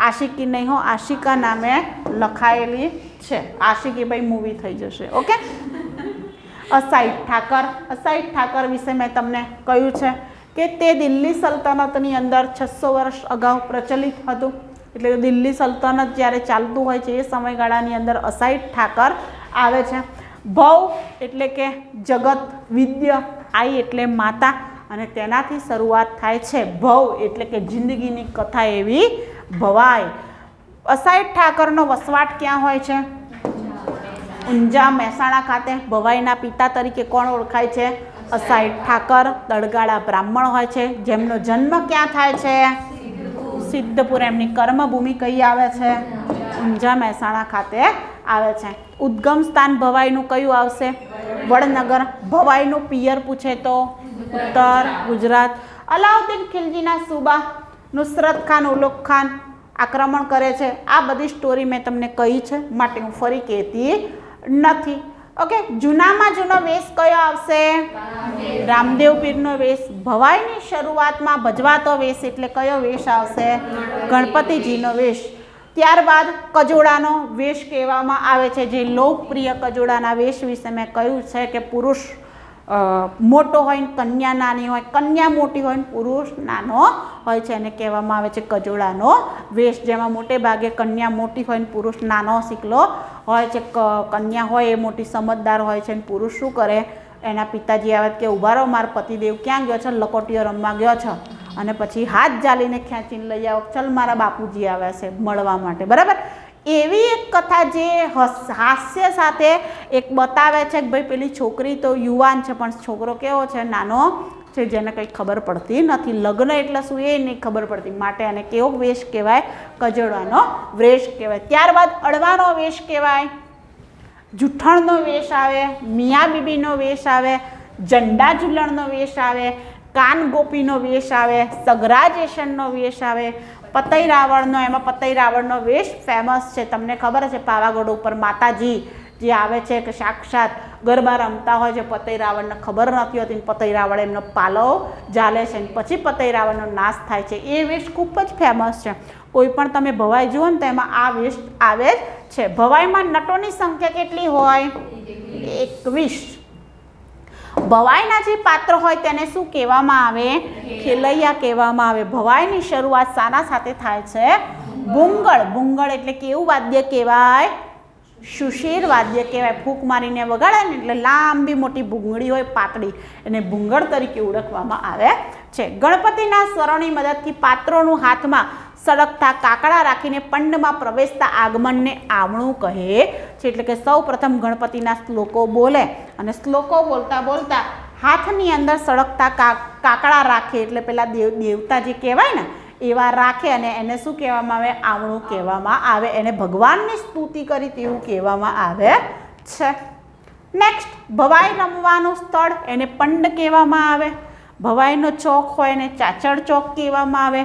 આશિકી નહીં હો, આશિકા નામે લખાયેલી છે. આશિકી ભાઈ મૂવી થઈ જશે. ઓકે. અસાઈદ ઠાકર. અસાઈદ ઠાકર વિશે મેં તમને કહ્યું છે કે તે દિલ્હી સલ્તનતની અંદર 600 વર્ષ અગાઉ પ્રચલિત હતું. એટલે દિલ્હી સલ્તનત જ્યારે ચાલતું હોય છે એ સમયગાળાની અંદર અસાઈદ ઠાકર આવે છે. ભવ એટલે કે જગત, વિદ્ય, આઈ એટલે માતા અને તેનાથી શરૂઆત થાય છે. ભવ એટલે કે જિંદગીની કથા એવી ભવાય. અસાઈદ ઠાકરનો વસવાટ ક્યાં હોય છે? ઊંઝા મહેસાણા ખાતે. ભવાઈના પિતા તરીકે કોણ ઓળખાય છે? અસાઈદ ઠાકર. તળગાળા બ્રાહ્મણ હોય છે જેમનો જન્મ ક્યાં થાય છે? સિદ્ધપુર. એમની કર્મભૂમિ કઈ આવે છે? ઊંઝા મહેસાણા ખાતે આવે છે. ઉદ્ગમ સ્થાન ભવાઈનું કયું આવશે? વડનગર. ભવાઈનું પિયર પૂછે તો ઉત્તર ગુજરાત. અલાઉદ્દીન ખિલજીના સુબા નુસરત ખાન, ઉલુગ ખાન આક્રમણ કરે છે. આ બધી સ્ટોરી મેં તમને કહી છે, માટે હું ફરી કહેતી નથી. ઓકે, જૂનામાં જૂનો વેશ કયો આવશે? રામદેવ પીરનો વેશ. ભવાઈની શરૂઆતમાં ભજવાતો વેશ એટલે કયો વેશ આવશે? ગણપતિજીનો વેશ. ત્યારબાદ કજોડાનો વેશ કહેવામાં આવે છે, જે લોકપ્રિય કજોડાના વેશ વિશે મેં કહ્યું છે કે પુરુષ મોટો હોય ને કન્યા નાની હોય, કન્યા મોટી હોય ને પુરુષ નાનો હોય છે, એને કહેવામાં આવે છે કજોડાનો વેશ, જેમાં મોટે ભાગે કન્યા મોટી હોય ને પુરુષ નાનો શીખલો હોય છે. કન્યા હોય એ મોટી સમજદાર હોય છે ને પુરુષ શું કરે, એના પિતાજી આવે કે ઊભા રહો, મારો પતિદેવ ક્યાં ગયો છે? લકોટીઓ રમવા ગયો છે. અને પછી હાથ જાલીને ખેંચીને લઈ આવો, ચલ મારા બાપુજી આવ્યા છે મળવા માટે, બરાબર. એવી એક કથા જે હાસ્ય સાથે એક બતાવે છે કે ભાઈ પેલી છોકરી તો યુવાન છે પણ છોકરો કેવો છે? નાનો છે, જેને કંઈ ખબર પડતી નથી. લગ્ન એટલે શું એ નહીં ખબર પડતી, માટે એને કેવો વેશ કહેવાય? કજોડાનો વેશ કહેવાય. ત્યારબાદ અડવાનો વેશ કહેવાય, જૂઠણનો વેશ આવે, મિયા બીબીનો વેશ આવે, ઝંડા ઝૂલણનો વેશ આવે, કાન ગોપીનો વેશ આવે, સગરાજેશનનો વેશ આવે, પતઈ રાવણનો. એમાં પતઈ રાવણનો વેશ ફેમસ છે, તમને ખબર છે, પાવાગઢ ઉપર માતાજી જે આવે છે કે સાક્ષાત ગરબા રમતા હોય છે, પતઈ રાવણને ખબર નથી હોતી, પતઈ રાવણ એમનો પાલવ ઝાલે છે, પછી પતઈ રાવણનો નાશ થાય છે. એ વેશ ખૂબ જ ફેમસ છે. કોઈ પણ તમે ભવાઈ જુઓ ને તો એમાં આ વેશ આવે જ છે. ભવાઈમાં નટોની સંખ્યા કેટલી હોય? 21. ભવાઈના જે પાત્ર હોય તેને શું કહેવામાં આવે? ખેલૈયા કહેવામાં આવે. ભવાઈની શરૂઆત શાના સાથે થાય છે? ભૂંગળ. ભૂંગળ એટલે કેવું વાદ્ય કહેવાય? સુશીર વાદ્ય કહેવાય. ફૂંક મારીને વગાડે ને એટલે લાંબી મોટી ભૂંગળી હોય, પાતળી, એને ભૂંગળ તરીકે ઓળખવામાં આવે છે. ગણપતિના સ્વરોની મદદથી પાત્રોનું હાથમાં સળગતા કાકડા રાખીને પંડમાં પ્રવેશતા આગમનને આવણું કહે છે. એટલે કે સૌ પ્રથમ ગણપતિના શ્લોકો બોલે અને શ્લોકો બોલતા બોલતા હાથની અંદર સળગતા કાકડા રાખે, એટલે પેલા દેવતા જે કહેવાય ને એવા રાખે, અને એને શું કહેવામાં આવે? આવણું કહેવામાં આવે. એને ભગવાનની સ્તુતિ કરી તેવું કહેવામાં આવે છે. નેક્સ્ટ, ભવાઈ રમવાનું સ્થળ એને પંડ કહેવામાં આવે. ભવાઈનો ચોક હોય એને ચાચડ ચોક કહેવામાં આવે.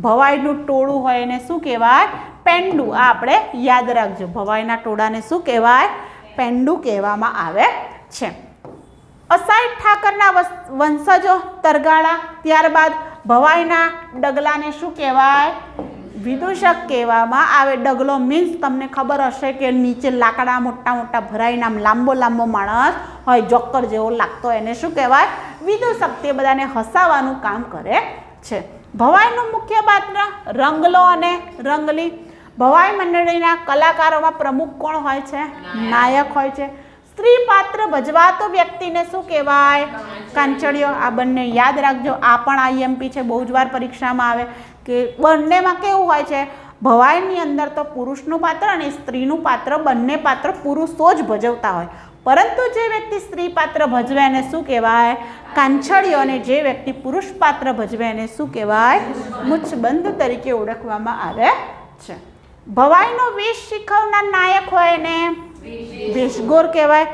ભવાઈનું ટોળું હોય એને શું કહેવાય? પેંડું. આ આપણે યાદ રાખજો, ભવાઈના ટોળાને શું કહેવાય? પેંડું કહેવામાં આવે છે. અસાઈ ઠાકરના વંશજો તરગાળા. ત્યારબાદ ભવાઈના ડગલાને શું કહેવાય? વિદૂષક કહેવામાં આવે. ડગલો મીન્સ તમને ખબર હશે કે નીચે લાકડા મોટા મોટા ભરાઈને આમ લાંબો લાંબો માણસ હોય, જોકર જેવો લાગતો, એને શું કહેવાય? વિદૂષક. તે બધાને હસાવવાનું કામ કરે છે. ભવાઈનું મુખ્ય પાત્ર રંગલો અને રંગલી. ભવાઈ મંડળીના કલાકારોમાં પ્રમુખ કોણ હોય છે? નાયક હોય છે. સ્ત્રી પાત્ર ભજવાતો વ્યક્તિને શું કહેવાય? કાંચળિયો. આ બંને યાદ રાખજો, આ પણ આઈએમપી છે, બહુ જ વાર પરીક્ષામાં આવે કે બંનેમાં કેવું હોય છે? ભવાઈની અંદર તો પુરુષનું પાત્ર અને સ્ત્રીનું પાત્ર, બંને પાત્ર પુરુષો જ ભજવતા હોય, પરંતુ જે વ્યક્તિ સ્ત્રી પાત્ર ભજવે એને શું કહેવાય? કાંછળીઓ. અને જે વ્યક્તિ પુરુષ પાત્ર ભજવે એને શું કહેવાય? મુચબંધ તરીકે ઓળખવામાં આવે છે. ભવાઈનો વેશ શીખવનાર નાયક હોય એને વેશગોર કહેવાય.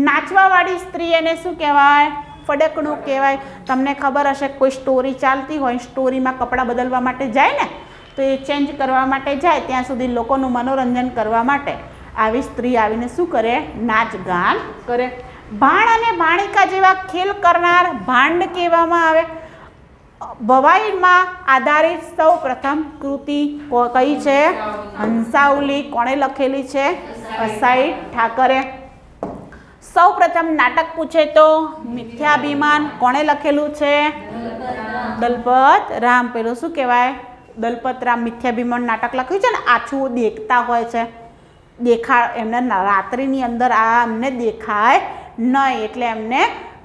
નાચવાવાળી સ્ત્રી એને શું કહેવાય? ફડકણું કહેવાય. તમને ખબર હશે કોઈ સ્ટોરી ચાલતી હોય, સ્ટોરીમાં કપડાં બદલવા માટે જાય ને, તો એ ચેન્જ કરવા માટે જાય, ત્યાં સુધી લોકોનું મનોરંજન કરવા માટે આવી સ્ત્રી આવીને શું કરે? નાચ ગાન કરે. ભાણ અને ભાણિકા જેવા ખેલ કરનાર ભાંડ કહેવામાં આવે. ભવાઈમાં આધારિત સૌ પ્રથમ કૃતિ કઈ છે? હંસાવલી. કોણે લખેલી છે? અસાઈ ઠાકરે. સૌ પ્રથમ નાટક પૂછે તો મિથ્યાભિમાન. કોણે લખેલું છે? દલપત રામ. પેલું શું કહેવાય? દલપત રામ મિથ્યાભિમાન નાટક લખ્યું છે ને. આછું દેખતા હોય છે, એમને રાત્રિની અંદર આ એમને દેખાય નહીં, એટલે એમને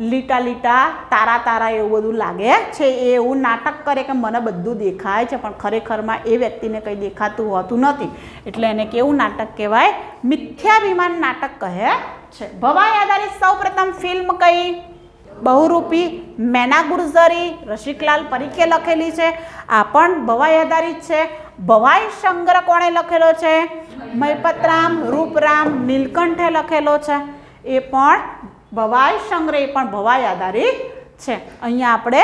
લીટા લીટા તારા તારા એવું બધું લાગે છે. એ એવું નાટક કરે કે મને બધું દેખાય છે, પણ ખરેખરમાં એ વ્યક્તિને કંઈ દેખાતું હોતું નથી, એટલે એને કેવું નાટક કહેવાય? મિથ્યાભિમાન નાટક કહે છે. ભવાઈ આધારિત સૌ પ્રથમ ફિલ્મ કઈ? બહુરૂપી. મેના ગુર્જરી, રસિકલાલ પરીખે લખેલી છે. આ પણ ભવાઈ આધારિત છે. ભવાઈ સંગ્રહ કોણે લખેલો છે? મયપતરામ. રૂપરામ નીલકંઠે લખેલો છે. એ પણ ભવાઈ સંગ્રહ, એ પણ ભવાઈ આધારિત છે. અહીંયા આપણે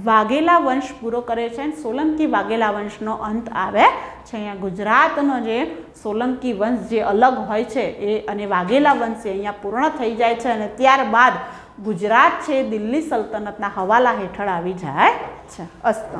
વાઘેલા વંશ પૂરો કરે છે અને સોલંકી વાઘેલા વંશનો અંત આવે છે. અહીંયા ગુજરાતનો જે સોલંકી વંશ જે અલગ હોય છે એ અને વાઘેલા વંશ અહીંયા પૂર્ણ થઈ જાય છે અને ત્યારબાદ ગુજરાત છે દિલ્હી સલ્તનતના હવાલા હેઠળ આવી જાય છે. અસ્ત.